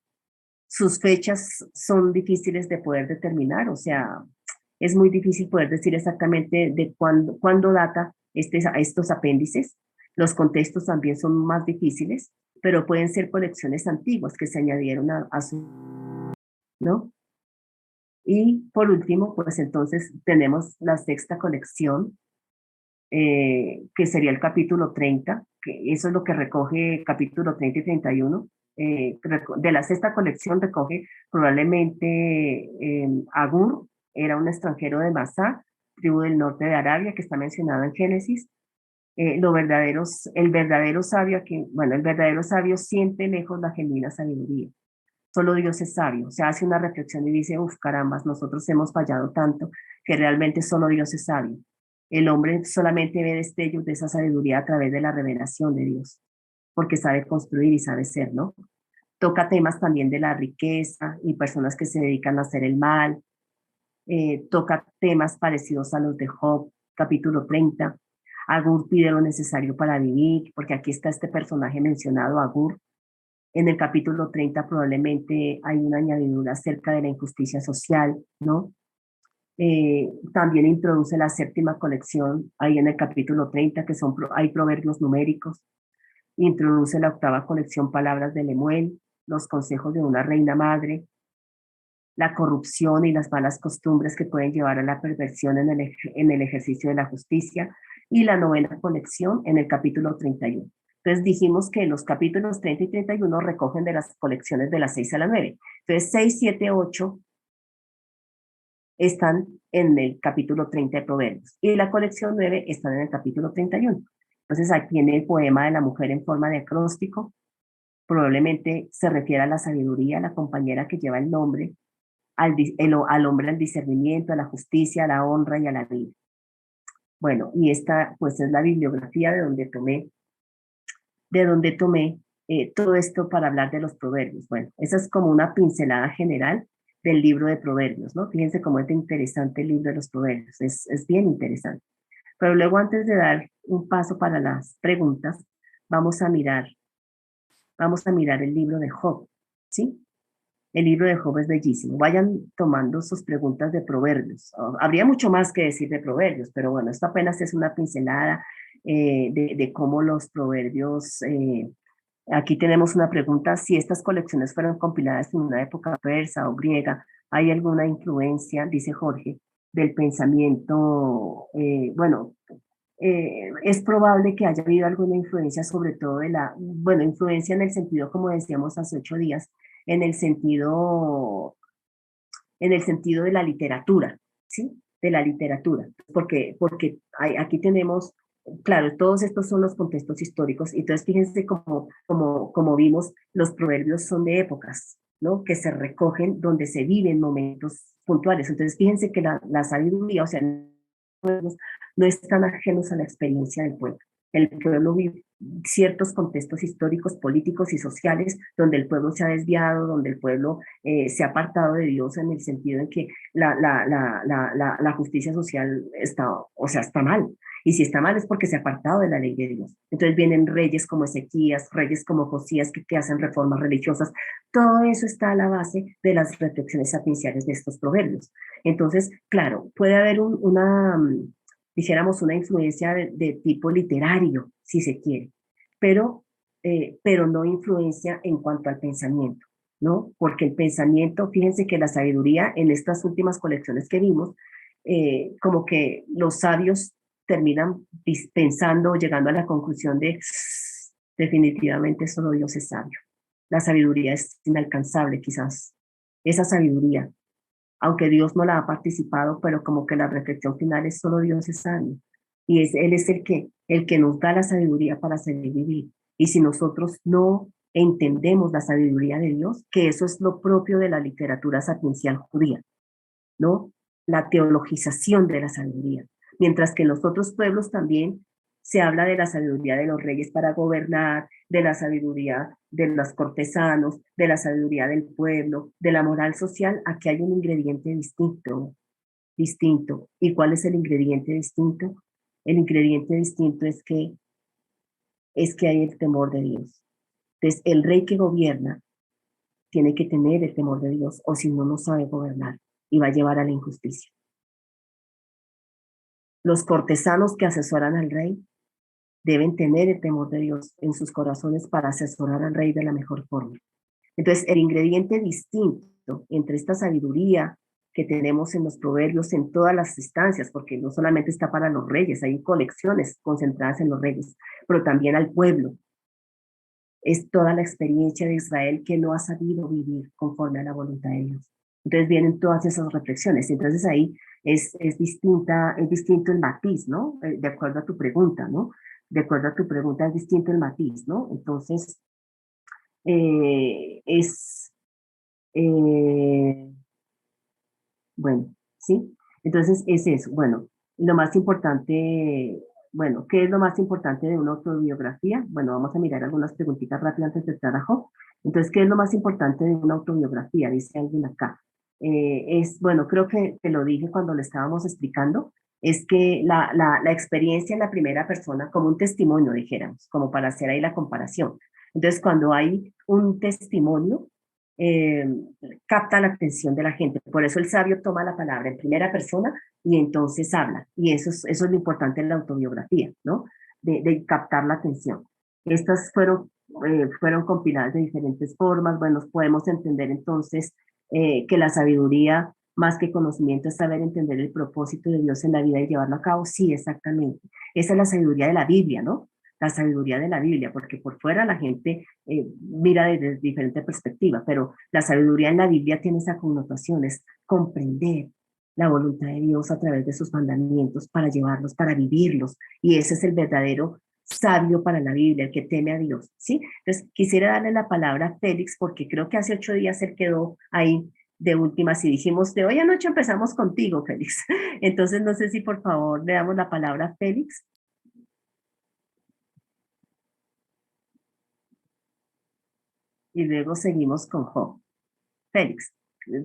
Sus fechas son difíciles de poder determinar, o sea, es muy difícil poder decir exactamente de cuándo data estos apéndices. Los contextos también son más difíciles, pero pueden ser colecciones antiguas que se añadieron a su, ¿no? Y por último, pues entonces tenemos la sexta colección, que sería el capítulo 30, que eso es lo que recoge capítulo 30 y 31. De la sexta colección recoge probablemente Agur, era un extranjero de Masá, tribu del norte de Arabia, que está mencionado en Génesis. El verdadero sabio, bueno, el verdadero sabio siente lejos la genuina sabiduría. Solo Dios es sabio. Se hace una reflexión y dice, uff, carambas, nosotros hemos fallado tanto que realmente solo Dios es sabio. El hombre solamente ve destellos de esa sabiduría a través de la revelación de Dios, porque sabe construir y sabe ser, ¿no? Toca temas también de la riqueza y personas que se dedican a hacer el mal. Toca temas parecidos a los de Job, capítulo 30. Agur pide lo necesario para vivir, porque aquí está este personaje mencionado, Agur. En el capítulo 30 probablemente hay una añadidura acerca de la injusticia social, ¿no? También introduce la séptima colección ahí en el capítulo 30, que hay proverbios numéricos. Introduce la octava colección, palabras de Lemuel, los consejos de una reina madre, la corrupción y las malas costumbres que pueden llevar a la perversión en el ejercicio de la justicia, y la novena colección en el capítulo 31. Entonces dijimos que los capítulos 30 y 31 recogen de las colecciones de las 6 a la 9. Entonces 6, 7, 8 están en el capítulo 30 de Proverbios y la colección 9 están en el capítulo 31. Entonces aquí viene el poema de la mujer en forma de acróstico, probablemente se refiere a la sabiduría, la compañera que lleva el nombre, al hombre al discernimiento, a la justicia, a la honra y a la vida. Bueno, y esta pues es la bibliografía de donde tomé todo esto para hablar de los proverbios. Bueno, esa es como una pincelada general del libro de proverbios, ¿no? Fíjense cómo es de interesante el libro de los proverbios, es bien interesante. Pero luego antes de dar un paso para las preguntas, vamos a mirar, vamos a mirar el libro de Job, ¿sí? El libro de Job es bellísimo. Vayan tomando sus preguntas de proverbios. Habría mucho más que decir de proverbios, pero bueno, esto apenas es una pincelada de cómo los proverbios. Aquí tenemos una pregunta: si estas colecciones fueron compiladas en una época persa o griega, ¿hay alguna influencia, dice Jorge, del pensamiento? Bueno, es probable que haya habido alguna influencia, sobre todo de la, bueno, influencia en el sentido, como decíamos hace 8 días, en el sentido, en el sentido de la literatura, ¿sí? De la literatura, porque aquí tenemos, claro, todos estos son los contextos históricos, y entonces fíjense como vimos, los proverbios son de épocas, ¿no? Que se recogen donde se viven momentos puntuales. Entonces fíjense que la sabiduría, o sea, no están ajenos a la experiencia del pueblo. El pueblo vive ciertos contextos históricos, políticos y sociales donde el pueblo se ha desviado, donde el pueblo se ha apartado de Dios, en el sentido en que la justicia social está, o sea, está mal. Y si está mal es porque se ha apartado de la ley de Dios. Entonces vienen reyes como Ezequías, reyes como Josías que hacen reformas religiosas. Todo eso está a la base de las reflexiones sapienciales de estos proverbios. Entonces, claro, puede haber dijéramos, una influencia de tipo literario, si se quiere, pero no influencia en cuanto al pensamiento, ¿no? Porque el pensamiento, fíjense que la sabiduría en estas últimas colecciones que vimos, como que los sabios terminan pensando, llegando a la conclusión de definitivamente solo Dios es sabio. La sabiduría es inalcanzable, quizás. Esa sabiduría, aunque Dios no la ha participado, pero como que la reflexión final es solo Dios es sabio. Y Él es el que nos da la sabiduría para seguir vivir. Y si nosotros no entendemos la sabiduría de Dios, que eso es lo propio de la literatura sapiencial judía, ¿no? La teologización de la sabiduría. Mientras que en los otros pueblos también se habla de la sabiduría de los reyes para gobernar, de la sabiduría de los cortesanos, de la sabiduría del pueblo, de la moral social. Aquí hay un ingrediente distinto. ¿Y cuál es el ingrediente distinto? El ingrediente distinto es que hay el temor de Dios. Entonces, el rey que gobierna tiene que tener el temor de Dios, o si no, no sabe gobernar y va a llevar a la injusticia. Los cortesanos que asesoran al rey deben tener el temor de Dios en sus corazones para asesorar al rey de la mejor forma. Entonces, el ingrediente distinto entre esta sabiduría que tenemos en los proverbios en todas las instancias, porque no solamente está para los reyes, hay colecciones concentradas en los reyes, pero también al pueblo, es toda la experiencia de Israel que no ha sabido vivir conforme a la voluntad de Dios. Entonces vienen todas esas reflexiones. Entonces ahí es distinto el matiz, ¿no? De acuerdo a tu pregunta, ¿no? De acuerdo a tu pregunta es distinto el matiz, ¿no? Entonces, es, eh, bueno, ¿sí? Entonces es eso. Bueno, lo más importante, bueno, ¿qué es lo más importante de una autobiografía? Bueno, vamos a mirar algunas preguntitas rápidas antes de entrar a Job. Entonces, ¿qué es lo más importante de una autobiografía? Dice alguien acá. Bueno, creo que te lo dije cuando le estábamos explicando, es que la experiencia en la primera persona, como un testimonio, dijéramos, como para hacer ahí la comparación. Entonces, cuando hay un testimonio, eh, capta la atención de la gente. Por eso el sabio toma la palabra en primera persona y entonces habla. Y eso es lo importante en la autobiografía, ¿no? De captar la atención. Estas fueron compiladas de diferentes formas. Bueno, podemos entender entonces que la sabiduría, más que conocimiento, es saber entender el propósito de Dios en la vida y llevarlo a cabo. Sí, exactamente. Esa es la sabiduría de la Biblia, ¿no? La sabiduría de la Biblia, porque por fuera la gente mira desde diferentes perspectivas, pero la sabiduría en la Biblia tiene esa connotación, es comprender la voluntad de Dios a través de sus mandamientos para llevarlos, para vivirlos, y ese es el verdadero sabio para la Biblia, el que teme a Dios, ¿sí? Entonces, quisiera darle la palabra a Félix, porque creo que hace 8 días él quedó ahí de últimas y dijimos, de hoy anoche empezamos contigo, Félix. Entonces, no sé si por favor le damos la palabra a Félix y luego seguimos con Job. Félix,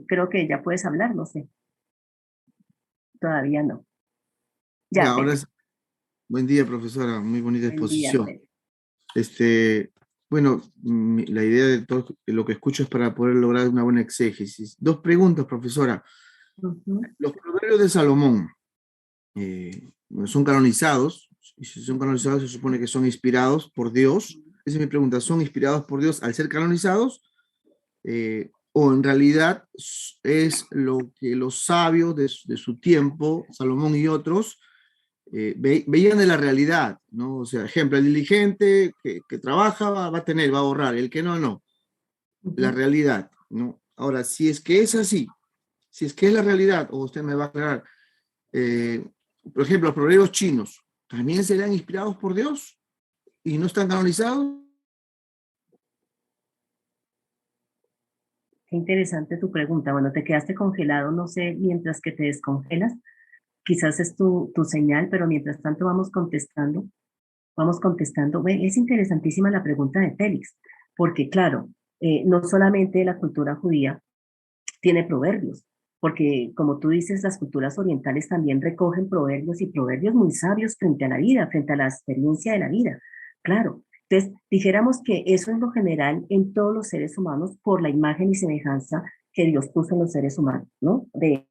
creo que ya puedes hablar, no sé, todavía no. Ya, Ya, ahora Félix, es buen día, profesora. Muy bonita buen día, exposición. Félix. Este, bueno, la idea de todo lo que escucho es para poder lograr una buena exégesis. Dos preguntas, profesora. Ujú. Los proverbios de Salomón son canonizados, y si son canonizados se supone que son inspirados por Dios. Esa es mi pregunta, ¿son inspirados por Dios al ser canonizados? ¿O en realidad es lo que los sabios de su tiempo, Salomón y otros, veían de la realidad, ¿no? O sea, ejemplo, el diligente que trabaja va a tener, va a ahorrar, el que no, no. La Ujú. realidad, ¿no? Ahora, si es que es así, si es que es la realidad, o usted me va a aclarar, eh, por ejemplo, los proverbios chinos, ¿también serán inspirados por Dios y no están canonizados? Qué interesante tu pregunta. Bueno, te quedaste congelado, no sé, mientras que te descongelas, quizás es tu señal, pero mientras tanto vamos contestando. Vamos contestando. Ve, es interesantísima la pregunta de Félix, porque claro, no solamente la cultura judía tiene proverbios, porque como tú dices, las culturas orientales también recogen proverbios y proverbios muy sabios frente a la vida, frente a la experiencia de la vida. Claro. Entonces, dijéramos que eso es lo general en todos los seres humanos por la imagen y semejanza que Dios puso en los seres humanos, ¿no? De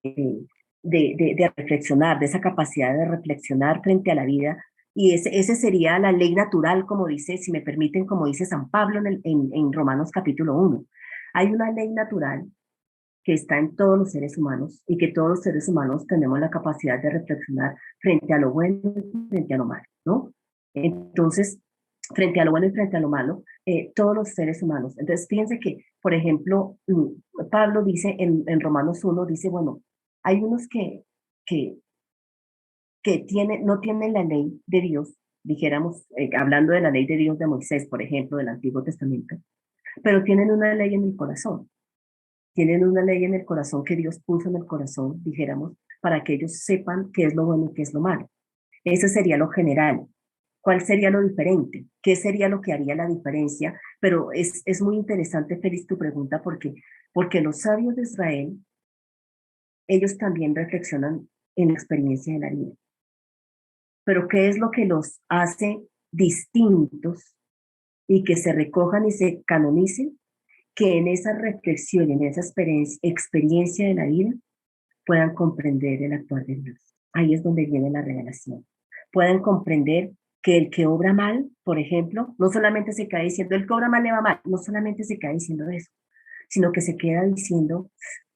reflexionar, de esa capacidad de reflexionar frente a la vida. Y ese sería la ley natural, como dice, si me permiten, como dice San Pablo en Romanos capítulo 1. Hay una ley natural que está en todos los seres humanos y que todos los seres humanos tenemos la capacidad de reflexionar frente a lo bueno y frente a lo malo, ¿no? Entonces, frente a lo bueno y frente a lo malo, todos los seres humanos. Entonces, fíjense que, por ejemplo, Pablo dice en Romanos 1, dice, bueno, hay unos que, no tienen la ley de Dios, dijéramos, hablando de la ley de Dios de Moisés, por ejemplo, del Antiguo Testamento, pero tienen una ley en el corazón, tienen una ley en el corazón que Dios puso en el corazón, dijéramos, para que ellos sepan qué es lo bueno y qué es lo malo. Eso sería lo general. ¿Cuál sería lo diferente? ¿Qué sería lo que haría la diferencia? Pero es muy interesante, Félix, tu pregunta, porque los sabios de Israel, ellos también reflexionan en la experiencia de la vida. Pero ¿qué es lo que los hace distintos y que se recojan y se canonicen? Que en esa reflexión, en esa experiencia de la vida, puedan comprender el actuar de Dios. Ahí es donde viene la revelación. Puedan comprender que el que obra mal, por ejemplo, no solamente se cae diciendo el que obra mal le va mal, no solamente se cae diciendo eso, sino que se queda diciendo,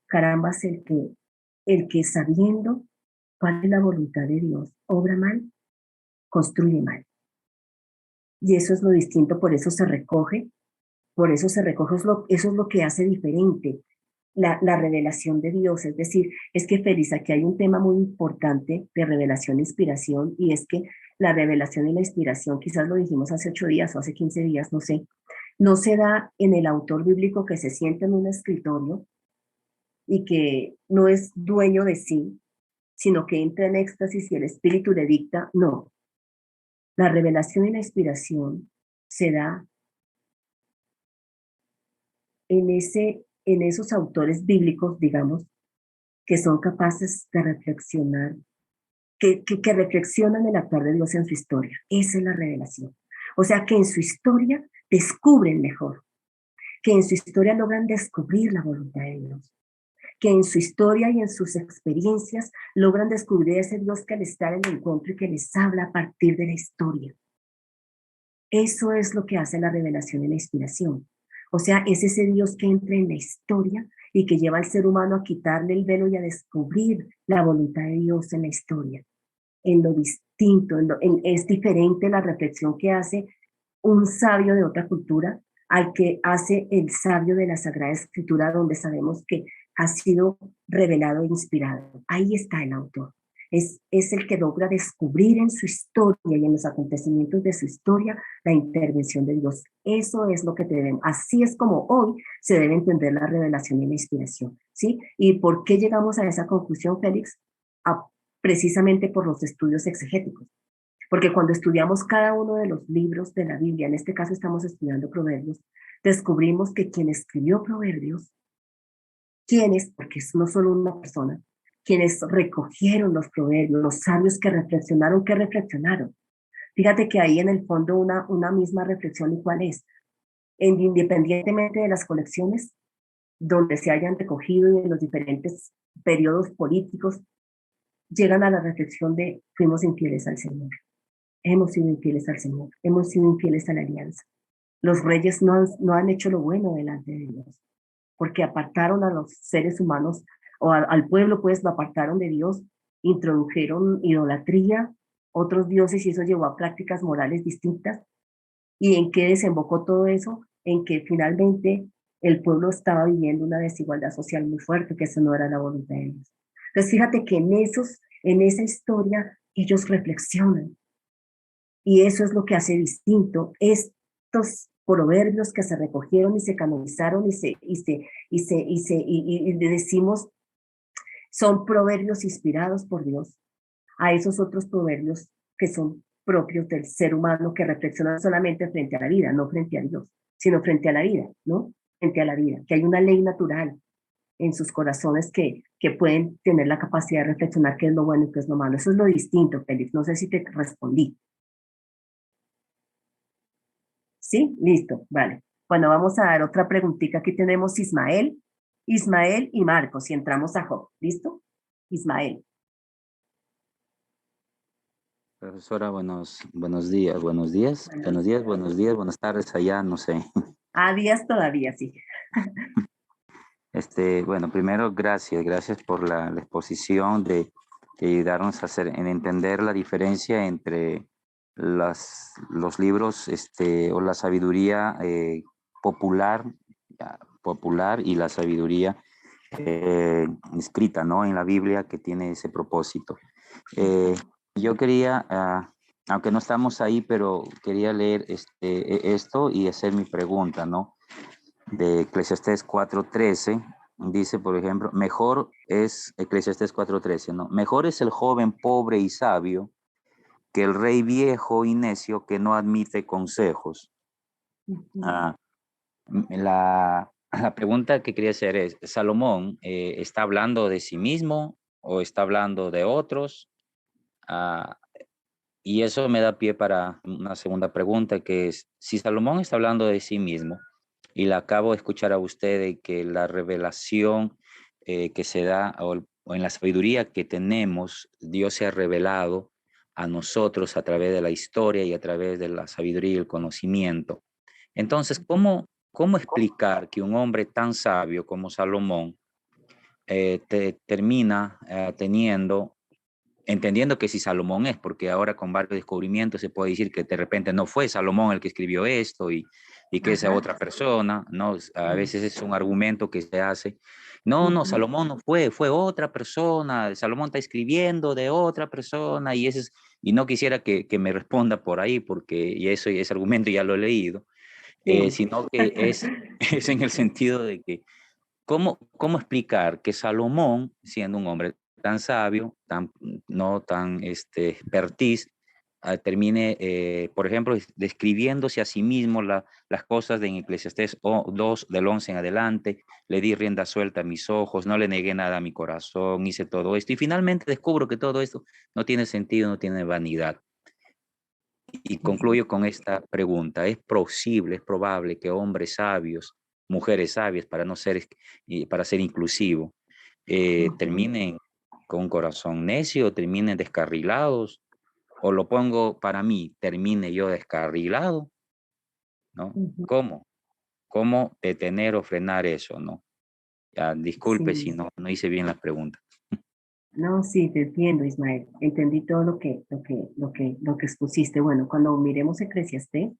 caramba, el que sabiendo cuál es la voluntad de Dios, obra mal, construye mal. Y eso es lo distinto, por eso se recoge, eso es lo que hace diferente la revelación de Dios. Es decir, es que Félix, aquí hay un tema muy importante de revelación e inspiración, y es que la revelación y la inspiración, quizás lo dijimos hace 8 días o hace 15 días, no sé, no se da en el autor bíblico que se sienta en un escritorio y que no es dueño de sí, sino que entra en éxtasis y el espíritu le dicta. No, la revelación y la inspiración se da en esos autores bíblicos, digamos, que son capaces de reflexionar, que reflexionan el actuar de Dios en su historia. Esa es la revelación. O sea, que en su historia descubren mejor, que en su historia logran descubrir la voluntad de Dios, que en su historia y en sus experiencias logran descubrir ese Dios que les está en el encuentro y que les habla a partir de la historia. Eso es lo que hace la revelación y la inspiración. O sea, es ese Dios que entra en la historia y que lleva al ser humano a quitarle el velo y a descubrir la voluntad de Dios en la historia, en lo distinto. Es diferente la reflexión que hace un sabio de otra cultura al que hace el sabio de la Sagrada Escritura, donde sabemos que ha sido revelado e inspirado. Ahí está el autor. Es el que logra descubrir en su historia y en los acontecimientos de su historia la intervención de Dios. Eso es lo que debemos. Así es como hoy se debe entender la revelación y la inspiración. ¿Sí? ¿Y por qué llegamos a esa conclusión, Félix? A, precisamente por los estudios exegéticos. Porque cuando estudiamos cada uno de los libros de la Biblia, en este caso estamos estudiando Proverbios, descubrimos que quien escribió Proverbios, quienes, porque es no solo una persona, quienes recogieron los proverbios, los sabios que reflexionaron, Fíjate que ahí en el fondo una misma reflexión, ¿y cuál es? Independientemente de las colecciones, donde se hayan recogido y en los diferentes periodos políticos, llegan a la reflexión de fuimos infieles al Señor, hemos sido infieles al Señor, hemos sido infieles a la alianza. Los reyes no han hecho lo bueno delante de Dios, porque apartaron a los seres humanos o al pueblo, pues lo apartaron de Dios, introdujeron idolatría, otros dioses y eso llevó a prácticas morales distintas. ¿Y en qué desembocó todo eso? En que finalmente el pueblo estaba viviendo una desigualdad social muy fuerte, que eso no era la voluntad de Dios. Entonces fíjate que en esa historia ellos reflexionan y eso es lo que hace distinto estos proverbios que se recogieron y se canonizaron y decimos son proverbios inspirados por Dios a esos otros proverbios que son propios del ser humano que reflexionan solamente frente a la vida, no frente a Dios, sino frente a la vida, ¿no? Frente a la vida, que hay una ley natural en sus corazones que pueden tener la capacidad de reflexionar qué es lo bueno y qué es lo malo. Eso es lo distinto, Félix. No sé si te respondí. ¿Sí? Listo, vale. Bueno, vamos a dar otra preguntita. Aquí tenemos Ismael y Marcos, y entramos a Job. ¿Listo? Ismael. Profesora, buenos días, buenos días, Bueno, buenos días, buenos días, buenas tardes allá, no sé. días todavía, sí. Bueno, primero, gracias por la exposición de ayudarnos a en entender la diferencia entre los libros, o la sabiduría popular, popular y la sabiduría escrita, ¿no? En la Biblia que tiene ese propósito. Yo quería, aunque no estamos ahí, pero quería leer esto y hacer mi pregunta, ¿no? De Eclesiastés 4:13, dice, por ejemplo, mejor es, Eclesiastés 4:13, ¿no? Mejor es el joven pobre y sabio que el rey viejo y necio que no admite consejos. Ah, la pregunta que quería hacer es, ¿Salomón está hablando de sí mismo o está hablando de otros? Ah, y eso me da pie para una segunda pregunta, que es, si Salomón está hablando de sí mismo, y la acabo de escuchar a usted de que la revelación que se da, o en la sabiduría que tenemos, Dios se ha revelado a nosotros a través de la historia y a través de la sabiduría y el conocimiento. Entonces, ¿cómo explicar que un hombre tan sabio como Salomón termina teniendo, entendiendo que si Salomón es, porque ahora con varios descubrimientos se puede decir que de repente no fue Salomón el que escribió esto y que esa Ajá. otra persona, ¿no? A Sí. veces es un argumento que se hace. No, Salomón no fue otra persona, Salomón está escribiendo de otra persona y no quisiera que me responda por ahí porque y ese argumento ya lo he leído, Sí. sino que es en el sentido de que ¿cómo explicar que Salomón, siendo un hombre tan sabio, no tan expertise, termine, por ejemplo, describiéndose a sí mismo las cosas en Eclesiastés 2, del 11 en adelante? Le di rienda suelta a mis ojos, no le negué nada a mi corazón, hice todo esto y finalmente descubro que todo esto no tiene sentido, no tiene vanidad. Y concluyo con esta pregunta. ¿Es posible, es probable que hombres sabios, mujeres sabias, para no ser, para ser inclusivo, terminen con un corazón necio, terminen descarrilados? O lo pongo para mí, termine yo descarrilado, ¿no? ¿Cómo? ¿Cómo detener o frenar eso, no? Ya, disculpe si Sí. no hice bien la pregunta. No, sí, te entiendo, Ismael. Entendí todo lo que expusiste. Bueno, cuando miremos Eclesiastés,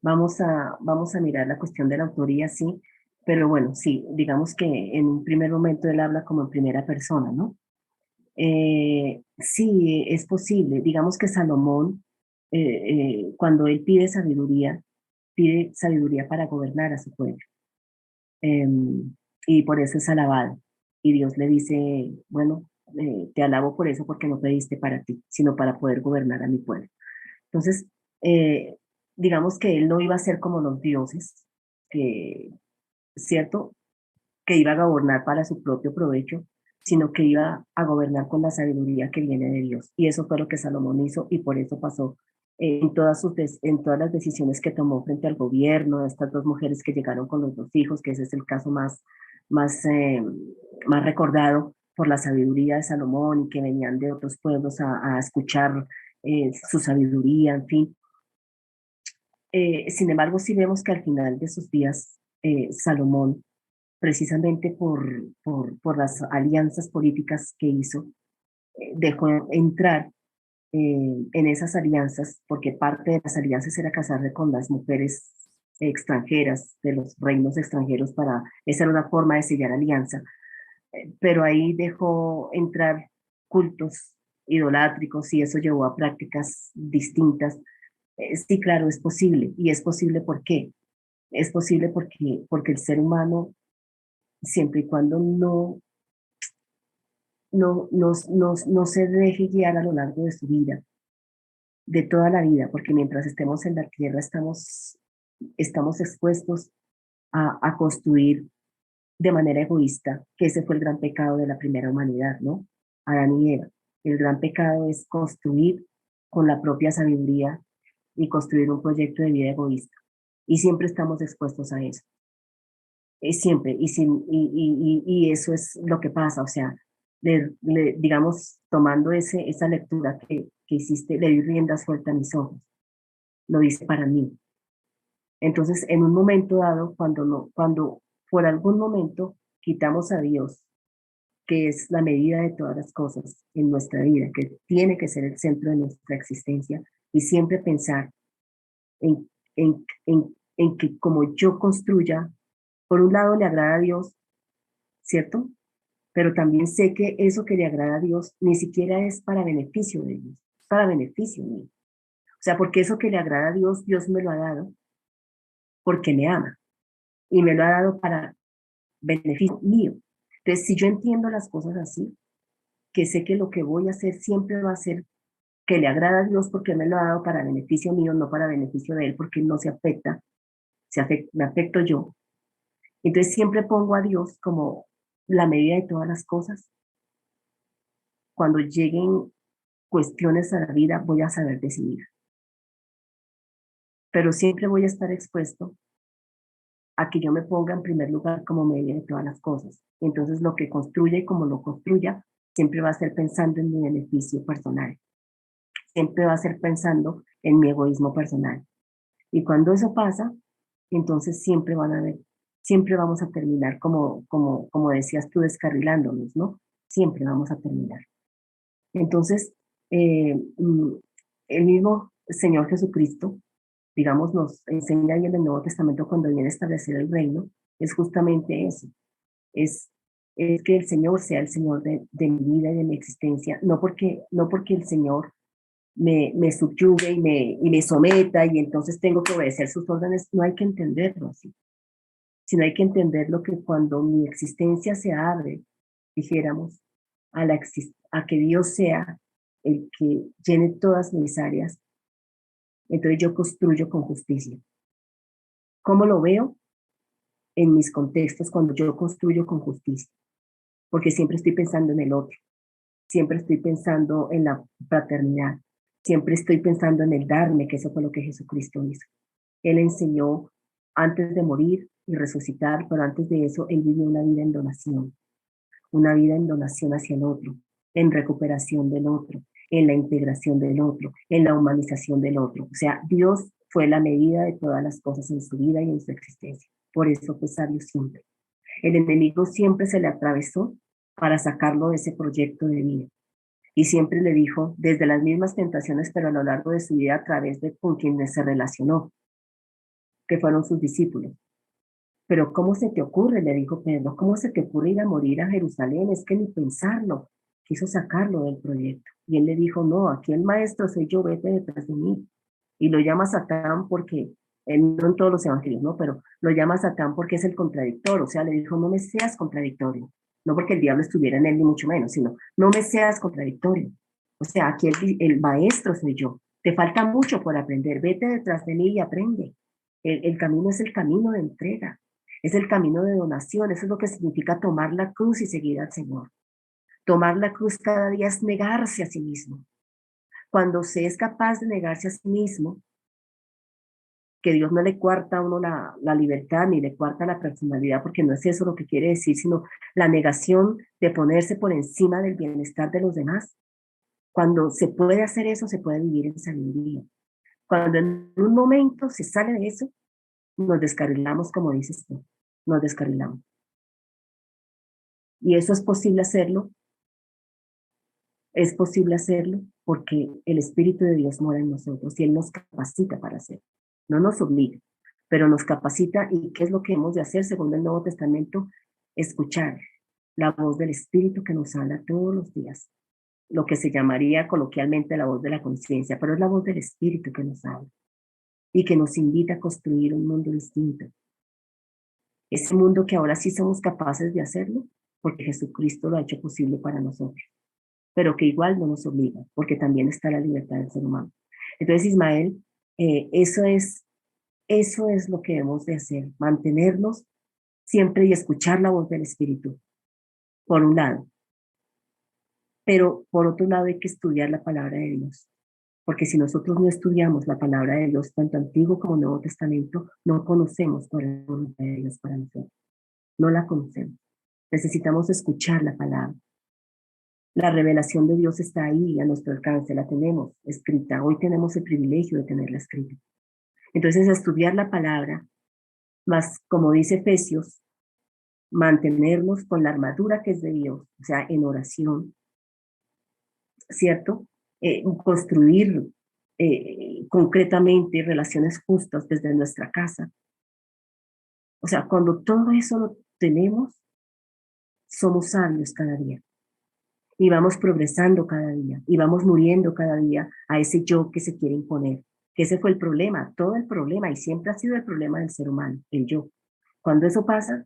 vamos a mirar la cuestión de la autoría, sí, pero bueno, sí, digamos que en un primer momento él habla como en primera persona, ¿no? Sí, es posible. Digamos que Salomón, cuando él pide sabiduría para gobernar a su pueblo. Y por eso es alabado. Y Dios le dice, bueno, te alabo por eso porque no pediste para ti, sino para poder gobernar a mi pueblo. Entonces, eh, digamos que él no iba a ser como los dioses, que, ¿cierto? Que iba a gobernar para su propio provecho, sino que iba a gobernar con la sabiduría que viene de Dios. Y eso fue lo que Salomón hizo y por eso pasó en todas las decisiones que tomó frente al gobierno, estas dos mujeres que llegaron con los dos hijos, que ese es el caso más, más recordado por la sabiduría de Salomón y que venían de otros pueblos a escuchar su sabiduría, en fin. Sin embargo, sí vemos que al final de sus días, Salomón, precisamente por las alianzas políticas que hizo, dejó entrar en esas alianzas, porque parte de las alianzas era casarse con las mujeres extranjeras, de los reinos extranjeros, esa era una forma de sellar alianza, pero ahí dejó entrar cultos idolátricos y eso llevó a prácticas distintas. Sí, claro, es posible. ¿Y es posible por qué? Es posible porque el ser humano, siempre y cuando no se deje guiar a lo largo de su vida, de toda la vida, porque mientras estemos en la tierra estamos expuestos a construir de manera egoísta, que ese fue el gran pecado de la primera humanidad, ¿no? Adán y Eva. El gran pecado es construir con la propia sabiduría y construir un proyecto de vida egoísta. Y siempre estamos expuestos a eso. Siempre. Y eso es lo que pasa. O sea, digamos, tomando esa lectura que hiciste, le di rienda suelta a mis ojos. Lo hice para mí. Entonces, en un momento dado, cuando por algún momento quitamos a Dios, que es la medida de todas las cosas en nuestra vida, que tiene que ser el centro de nuestra existencia, y siempre pensar en, en que como yo construya, por un lado le agrada a Dios, ¿cierto? Pero también sé que eso que le agrada a Dios ni siquiera es para beneficio de Dios, es para beneficio mío. O sea, porque eso que le agrada a Dios, Dios me lo ha dado porque me ama y me lo ha dado para beneficio mío. Entonces, si yo entiendo las cosas así, que sé que lo que voy a hacer siempre va a ser que le agrada a Dios porque me lo ha dado para beneficio mío, no para beneficio de Él, porque no se afecta, me afecto yo. Entonces siempre pongo a Dios como la medida de todas las cosas. Cuando lleguen cuestiones a la vida, voy a saber decidir. Pero siempre voy a estar expuesto a que yo me ponga en primer lugar como medida de todas las cosas. Entonces lo que construya y como lo construya, siempre va a ser pensando en mi beneficio personal. Siempre va a ser pensando en mi egoísmo personal. Y cuando eso pasa, entonces siempre vamos a terminar como decías tú, descarrilándonos, ¿no? Siempre vamos a terminar. Entonces, el mismo Señor Jesucristo, digamos, nos enseña ahí en el Nuevo Testamento cuando viene a establecer el reino, es justamente eso, es, es que el Señor sea el Señor de mi vida y de mi existencia, no porque el Señor me subyugue y me someta y entonces tengo que obedecer sus órdenes, no hay que entenderlo así, sino hay que entenderlo que cuando mi existencia se abre, dijéramos, a que Dios sea el que llene todas mis áreas, entonces yo construyo con justicia. ¿Cómo lo veo? En mis contextos cuando yo construyo con justicia, porque siempre estoy pensando en el otro, siempre estoy pensando en la fraternidad, siempre estoy pensando en el darme, que eso fue lo que Jesucristo hizo. Él enseñó antes de morir y resucitar, pero antes de eso, él vivió una vida en donación hacia el otro, en recuperación del otro, en la integración del otro, en la humanización del otro. O sea, Dios fue la medida de todas las cosas en su vida y en su existencia. Por eso fue sabio siempre. El enemigo siempre se le atravesó para sacarlo de ese proyecto de vida. Y siempre le dijo, desde las mismas tentaciones, pero a lo largo de su vida, a través de con quienes se relacionó, que fueron sus discípulos. Pero ¿cómo se te ocurre? Le dijo Pedro, ¿cómo se te ocurre ir a morir a Jerusalén? Es que ni pensarlo. Quiso sacarlo del proyecto. Y él le dijo, no, aquí el maestro soy yo, vete detrás de mí. Y lo llama Satán porque, no en todos los evangelios, ¿no? Pero lo llama Satán porque es el contradictor. O sea, le dijo, no me seas contradictorio. No porque el diablo estuviera en él, ni mucho menos, sino, no me seas contradictorio. O sea, aquí el maestro soy yo. Te falta mucho por aprender. Vete detrás de mí y aprende. El camino es el camino de entrega. Es el camino de donación, eso es lo que significa tomar la cruz y seguir al Señor. Tomar la cruz cada día es negarse a sí mismo. Cuando se es capaz de negarse a sí mismo, que Dios no le cuarta a uno la libertad ni le cuarta la personalidad, porque no es eso lo que quiere decir, sino la negación de ponerse por encima del bienestar de los demás. Cuando se puede hacer eso, se puede vivir en sabiduría. Cuando en un momento se sale de eso, nos descarrilamos, como dices tú, nos descarrilamos. Y eso es posible hacerlo porque el Espíritu de Dios mora en nosotros y Él nos capacita para hacerlo. No nos obliga, pero nos capacita. ¿Y qué es lo que hemos de hacer según el Nuevo Testamento? Escuchar la voz del Espíritu que nos habla todos los días, lo que se llamaría coloquialmente la voz de la conciencia, pero es la voz del Espíritu que nos habla y que nos invita a construir un mundo distinto. Ese mundo que ahora sí somos capaces de hacerlo, porque Jesucristo lo ha hecho posible para nosotros, pero que igual no nos obliga, porque también está la libertad del ser humano. Entonces, Ismael, eso es lo que debemos de hacer, mantenernos siempre y escuchar la voz del Espíritu, por un lado. Pero por otro lado hay que estudiar la palabra de Dios, porque si nosotros no estudiamos la palabra de Dios, tanto Antiguo como Nuevo Testamento, no conocemos cuál es la voluntad de Dios para nosotros. No la conocemos. Necesitamos escuchar la palabra. La revelación de Dios está ahí a nuestro alcance, la tenemos escrita. Hoy tenemos el privilegio de tenerla escrita. Entonces, estudiar la palabra, más como dice Efesios, mantenernos con la armadura que es de Dios, o sea, en oración, ¿cierto? Construir concretamente relaciones justas desde nuestra casa. O sea, cuando todo eso lo tenemos, somos sabios cada día. Y vamos progresando cada día, y vamos muriendo cada día a ese yo que se quiere imponer. Que ese fue el problema, todo el problema, y siempre ha sido el problema del ser humano, el yo. Cuando eso pasa,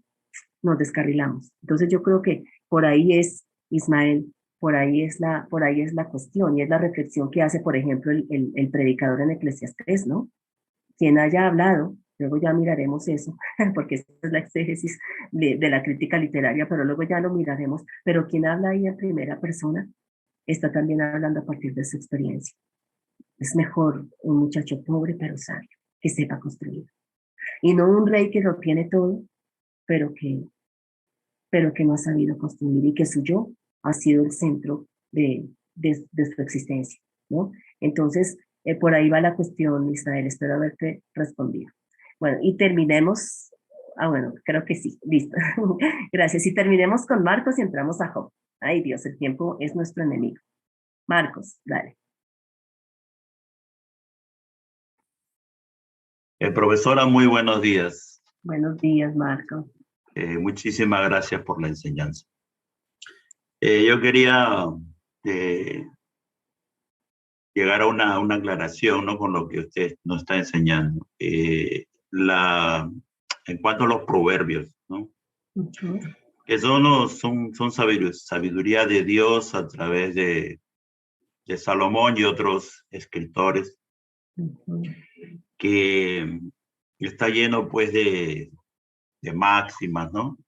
nos descarrilamos. Entonces yo creo que por ahí es, Ismael, por ahí es la cuestión, y es la reflexión que hace, por ejemplo, el predicador en Eclesiastés, ¿no? Quien haya hablado, luego ya miraremos eso, porque esa es la exégesis de la crítica literaria, pero luego ya lo miraremos, pero quien habla ahí en primera persona está también hablando a partir de su experiencia. Es mejor un muchacho pobre pero sabio, que sepa construir, y no un rey que lo tiene todo, pero que, pero que no ha sabido construir y que su yo ha sido el centro de su existencia, ¿no? Entonces, por ahí va la cuestión, Israel, espero haberte respondido. Bueno, y terminemos, bueno, creo que sí, listo. Gracias. Y terminemos con Marcos y entramos a Job. Ay, Dios, el tiempo es nuestro enemigo. Marcos, dale. Profesora, muy buenos días. Buenos días, Marcos. Muchísimas gracias por la enseñanza. Yo quería llegar a una aclaración, ¿no?, con lo que usted nos está enseñando. En cuanto a los proverbios, ¿no? Uh-huh. Que son sabiduría de Dios a través de Salomón y otros escritores, Uh-huh. que está lleno pues de máximas, ¿no?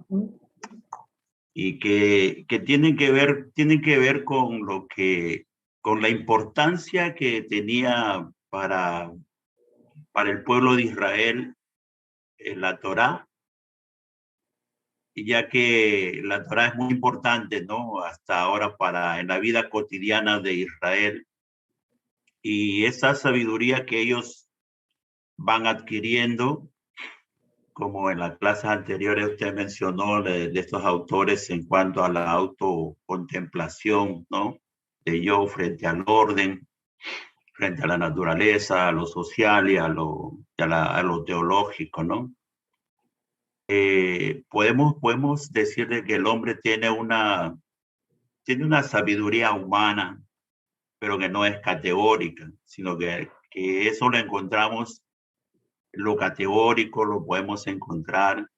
Uh-huh. Y que tienen que ver con con la importancia que tenía para el pueblo de Israel la Torá, ya que la Torá es muy importante, ¿no?, hasta ahora en la vida cotidiana de Israel, y esa sabiduría que ellos van adquiriendo, como en las clases anteriores usted mencionó de estos autores en cuanto a la autocontemplación, ¿no?, de yo frente al orden, frente a la naturaleza, a lo social y a lo teológico, ¿no? Podemos decir que el hombre tiene una sabiduría humana, pero que no es categórica, sino que eso lo encontramos, lo categórico lo podemos encontrar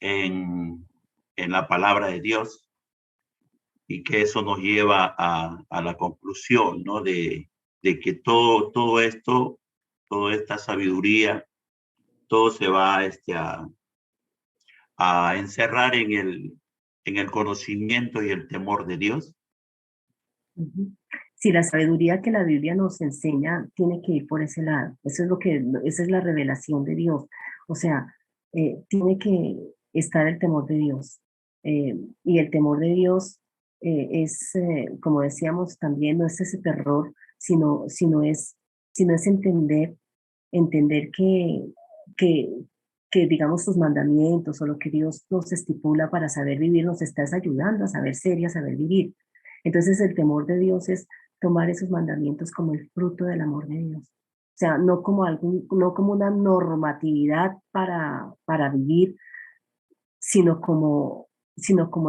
en la palabra de Dios, y que eso nos lleva a la conclusión, ¿no?, de que todo esto, toda esta sabiduría, todo se va a encerrar en el conocimiento y el temor de Dios. Uh-huh. si la sabiduría que la Biblia nos enseña tiene que ir por ese lado. Eso es esa es la revelación de Dios. O sea, tiene que estar el temor de Dios. Y el temor de Dios como decíamos también, no es ese terror, sino es entender que, que, digamos, sus mandamientos o lo que Dios nos estipula para saber vivir nos está ayudando a saber ser y a saber vivir. Entonces el temor de Dios es tomar esos mandamientos como el fruto del amor de Dios. O sea, no como una normatividad para vivir, sino como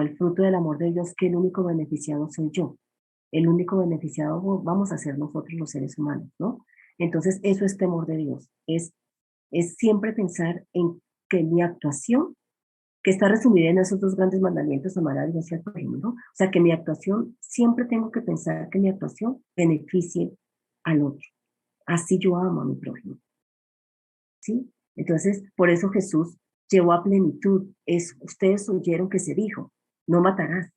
el fruto del amor de Dios, que el único beneficiado soy yo. El único beneficiado vamos a ser nosotros los seres humanos, ¿no? Entonces eso es temor de Dios, es siempre pensar en que mi actuación, que está resumida en esos dos grandes mandamientos, amar a Dios y al prójimo, ¿no? O sea, que mi actuación, siempre tengo que pensar que mi actuación beneficie al otro. Así yo amo a mi prójimo, ¿sí? Entonces, por eso Jesús llevó a plenitud. Ustedes oyeron que se dijo, no matarás.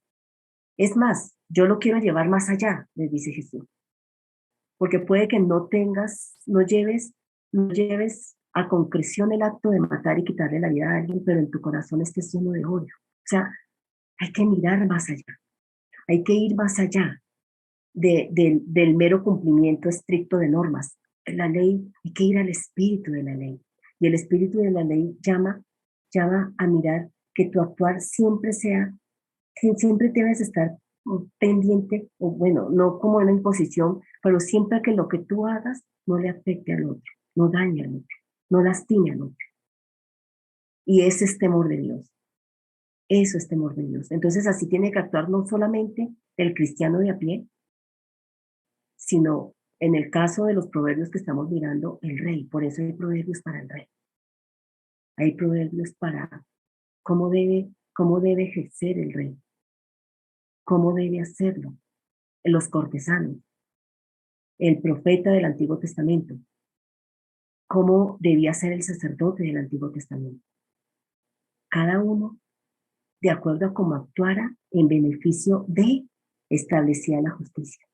Es más, yo lo quiero llevar más allá, les dice Jesús. Porque puede que no lleves a concreción el acto de matar y quitarle la vida a alguien, pero en tu corazón estés lleno de odio. O sea, hay que mirar más allá, hay que ir más allá del mero cumplimiento estricto de normas. La ley, hay que ir al espíritu de la ley. Y el espíritu de la ley llama a mirar que tu actuar siempre debes estar pendiente, o bueno, no como una imposición, pero siempre que lo que tú hagas no le afecte al otro, no dañe al otro, no lastime al otro. Y ese es temor de Dios. Eso es temor de Dios. Entonces así tiene que actuar no solamente el cristiano de a pie, sino en el caso de los proverbios que estamos mirando, el rey. Por eso hay proverbios para el rey. Hay proverbios para cómo debe ejercer el rey, cómo debe hacerlo, los cortesanos, el profeta del Antiguo Testamento, cómo debía ser el sacerdote del Antiguo Testamento. Cada uno de acuerdo a cómo actuara en beneficio de establecía la justicia.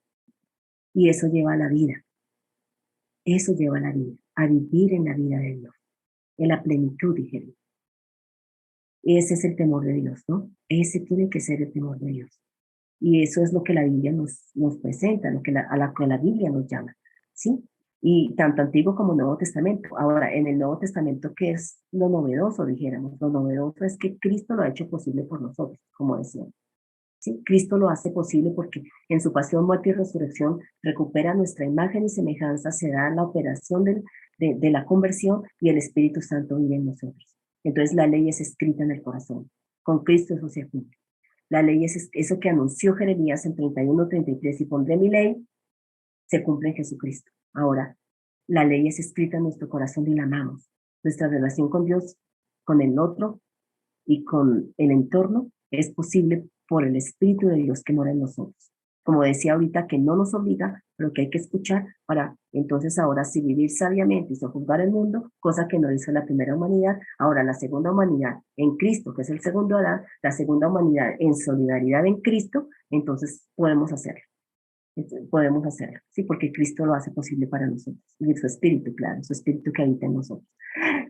Y eso lleva a la vida. Eso lleva a la vida, a vivir en la vida de Dios, en la plenitud, dijeron. Ese es el temor de Dios, ¿no? Ese tiene que ser el temor de Dios. Y eso es lo que la Biblia nos presenta, a la que la Biblia nos llama, ¿sí? Y tanto Antiguo como Nuevo Testamento. Ahora, en el Nuevo Testamento, ¿qué es lo novedoso, dijéramos? Lo novedoso es que Cristo lo ha hecho posible por nosotros, como decíamos. ¿Sí? Cristo lo hace posible porque en su pasión, muerte y resurrección recupera nuestra imagen y semejanza, se da la operación de la conversión y el Espíritu Santo vive en nosotros. Entonces la ley es escrita en el corazón. Con Cristo eso se cumple. La ley es eso que anunció Jeremías en 31:33, y pondré mi ley, se cumple en Jesucristo. Ahora, la ley es escrita en nuestro corazón y la amamos. Nuestra relación con Dios, con el otro y con el entorno es posible por el Espíritu de Dios que mora en nosotros. Como decía ahorita, que no nos obliga, pero que hay que escuchar para entonces ahora sí vivir sabiamente y sojuzgar el mundo, cosa que no hizo la primera humanidad. Ahora la segunda humanidad en Cristo, que es el segundo Adán, la segunda humanidad en solidaridad en Cristo, entonces podemos hacerlo. Podemos hacerlo, ¿sí? Porque Cristo lo hace posible para nosotros. Y su Espíritu, claro, su Espíritu que habita en nosotros.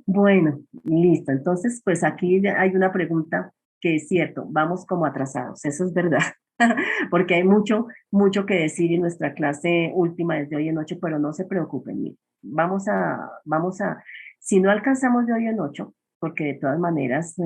Bueno, listo. Entonces, pues aquí hay una pregunta que es cierto, vamos como atrasados, eso es verdad, porque hay mucho que decir en nuestra clase última desde hoy en noche, pero no se preocupen, vamos a, si no alcanzamos de hoy en 8, porque de todas maneras,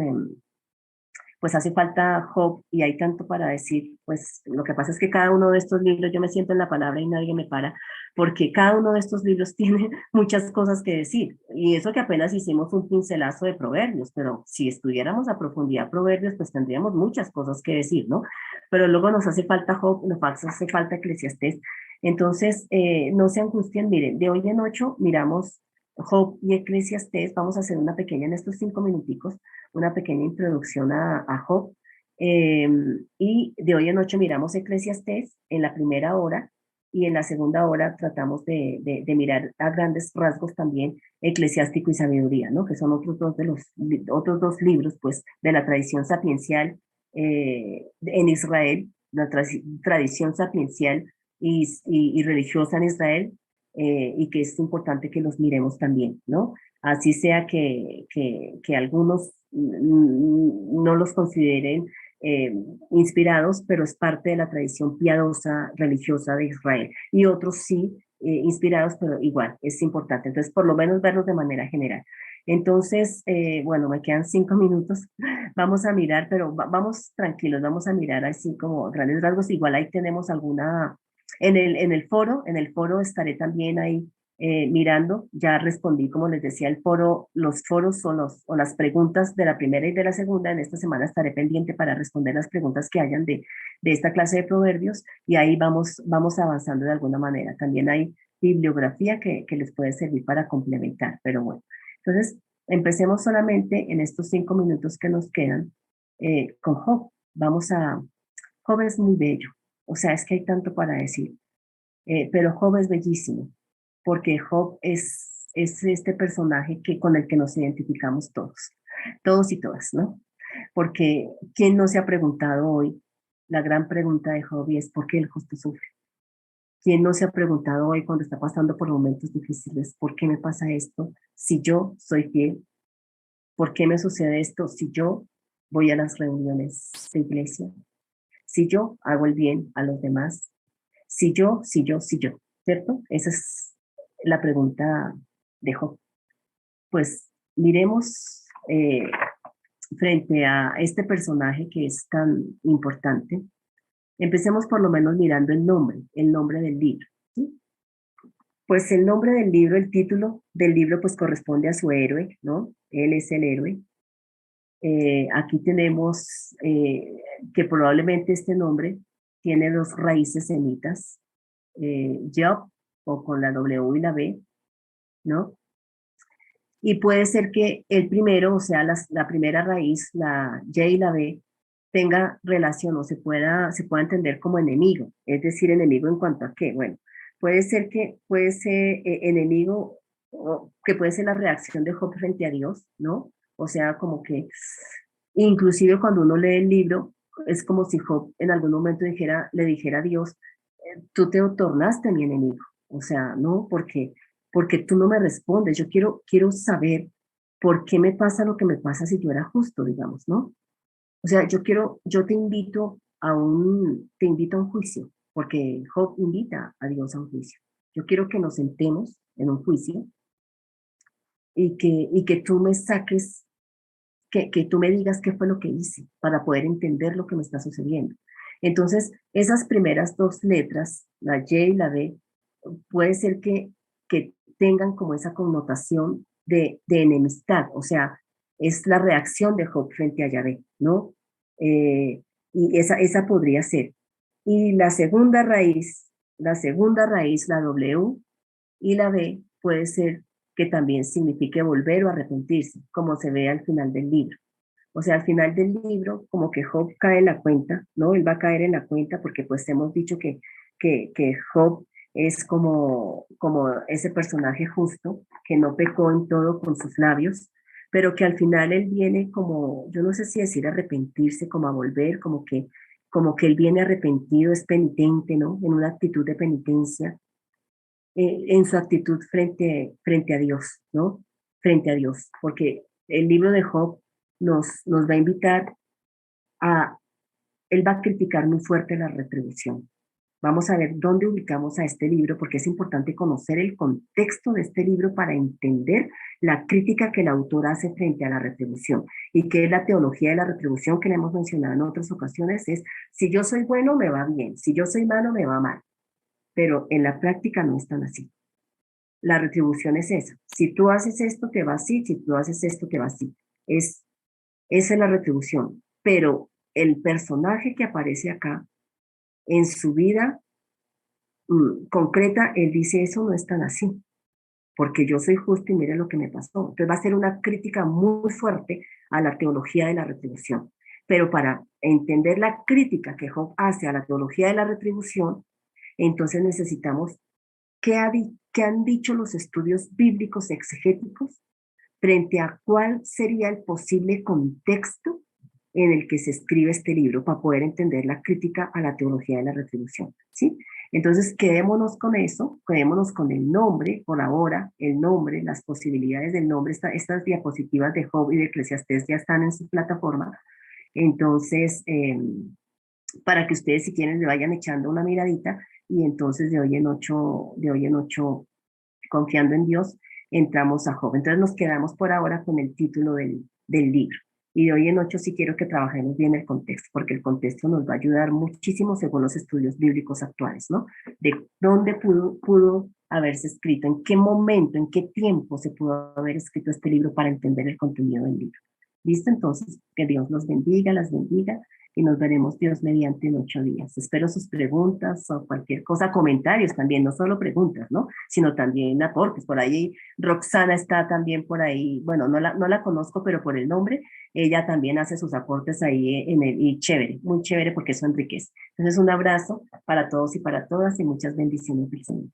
pues hace falta Job y hay tanto para decir, pues lo que pasa es que cada uno de estos libros, yo me siento en la palabra y nadie me para, porque cada uno de estos libros tiene muchas cosas que decir, y eso que apenas hicimos un pincelazo de proverbios, pero si estudiáramos a profundidad proverbios, pues tendríamos muchas cosas que decir, ¿no? Pero luego nos hace falta Job, nos hace falta Eclesiastés, entonces no se angustien, miren, de hoy en 8 miramos Job y Eclesiastés, vamos a hacer una pequeña en estos 5 minuticos, una pequeña introducción a Job. Y de hoy en 8 miramos Eclesiastés en la primera hora y en la segunda hora tratamos de mirar a grandes rasgos también Eclesiástico y Sabiduría, ¿no? Que son otros dos libros pues, de la tradición sapiencial en Israel, la tradición sapiencial y religiosa en Israel, y que es importante que los miremos también, ¿no? Así sea que algunos no los consideren inspirados, pero es parte de la tradición piadosa religiosa de Israel. Y otros sí, inspirados, pero igual, es importante. Entonces, por lo menos verlos de manera general. Entonces, bueno, me quedan 5 minutos. Vamos a mirar, pero vamos tranquilos, vamos a mirar así como grandes rasgos. Igual ahí tenemos alguna, en el foro estaré también ahí mirando. Ya respondí, como les decía, el foro, los foros son o las preguntas de la primera y de la segunda. En esta semana estaré pendiente para responder las preguntas que hayan de esta clase de proverbios y ahí vamos avanzando de alguna manera. También hay bibliografía que les puede servir para complementar, pero bueno. Entonces, empecemos solamente en estos 5 minutos que nos quedan con Job. Job es muy bello, o sea, es que hay tanto para decir, pero Job es bellísimo, porque Job es este personaje con el que nos identificamos todos y todas, ¿no? Porque ¿quién no se ha preguntado hoy? La gran pregunta de Job es ¿por qué el justo sufre? ¿Quién no se ha preguntado hoy cuando está pasando por momentos difíciles, ¿por qué me pasa esto si yo soy fiel? ¿Por qué me sucede esto si yo voy a las reuniones de iglesia? Si yo hago el bien a los demás, si yo, ¿cierto? Esa es la pregunta de Job. Pues miremos frente a este personaje que es tan importante, empecemos por lo menos mirando el nombre del libro, ¿sí? Pues el nombre del libro, el título del libro, pues corresponde a su héroe, ¿no? Él es el héroe. Aquí tenemos que probablemente este nombre tiene dos raíces semitas, Job o con la W y la B, ¿no? Y puede ser que el primero, o sea, la primera raíz, la Y y la B, tenga relación o se pueda entender como enemigo, es decir, enemigo en cuanto a qué, bueno, puede ser enemigo, o que puede ser la reacción de Job frente a Dios, ¿no? O sea, como que, inclusive cuando uno lee el libro, es como si Job en algún momento le dijera a Dios, tú te tornaste mi enemigo, o sea, ¿no? Porque tú no me respondes, yo quiero saber por qué me pasa lo que me pasa si yo era justo, digamos, ¿no? O sea, yo te invito a un juicio, porque Job invita a Dios a un juicio. Yo quiero que nos sentemos en un juicio y que tú me saques, que tú me digas qué fue lo que hice para poder entender lo que me está sucediendo. Entonces, esas primeras dos letras, la Y y la B, puede ser que tengan como esa connotación de enemistad, o sea, es la reacción de Job frente a Yahvé, ¿no? Y esa podría ser. Y la segunda raíz, la W y la B, puede ser que también signifique volver o arrepentirse, como se ve al final del libro. O sea, al final del libro, como que Job cae en la cuenta, ¿no? Él va a caer en la cuenta porque pues hemos dicho que Job es como ese personaje justo, que no pecó en todo con sus labios, pero que al final él viene como, yo no sé si decir arrepentirse, como a volver, como que él viene arrepentido, es penitente, ¿no? En una actitud de penitencia, en su actitud frente a Dios, ¿no? Frente a Dios, porque el libro de Job nos va a invitar a, él va a criticar muy fuerte la retribución. Vamos a ver dónde ubicamos a este libro, porque es importante conocer el contexto de este libro para entender la crítica que el autor hace frente a la retribución y que es la teología de la retribución que le hemos mencionado en otras ocasiones, es si yo soy bueno me va bien, si yo soy malo me va mal, pero en la práctica no es tan así. La retribución es esa, si tú haces esto te va así, si tú haces esto te va así, esa es la retribución, pero el personaje que aparece acá en su vida concreta, él dice, eso no es tan así, porque yo soy justo y mire lo que me pasó. Entonces va a ser una crítica muy fuerte a la teología de la retribución. Pero para entender la crítica que Job hace a la teología de la retribución, entonces necesitamos qué han dicho los estudios bíblicos exegéticos frente a cuál sería el posible contexto en el que se escribe este libro para poder entender la crítica a la teología de la retribución, ¿sí? Entonces, quedémonos con eso, quedémonos con el nombre, por ahora, el nombre, las posibilidades del nombre. Estas diapositivas de Job y de Eclesiastés ya están en su plataforma. Entonces, para que ustedes, si quieren, le vayan echando una miradita, y entonces de hoy en ocho, confiando en Dios, entramos a Job. Entonces nos quedamos por ahora con el título del libro. Y de hoy en ocho sí quiero que trabajemos bien el contexto, porque el contexto nos va a ayudar muchísimo según los estudios bíblicos actuales, ¿no? De dónde pudo haberse escrito, en qué momento, en qué tiempo se pudo haber escrito este libro para entender el contenido del libro. ¿Listo? Entonces, que Dios los bendiga, las bendiga, y nos veremos Dios mediante en 8 días. Espero sus preguntas o cualquier cosa, comentarios también, no solo preguntas, ¿no? Sino también aportes. Por ahí Roxana está también por ahí, bueno, no la conozco, pero por el nombre, ella también hace sus aportes ahí y chévere, muy chévere porque eso enriquece. Entonces, un abrazo para todos y para todas y muchas bendiciones del Señor.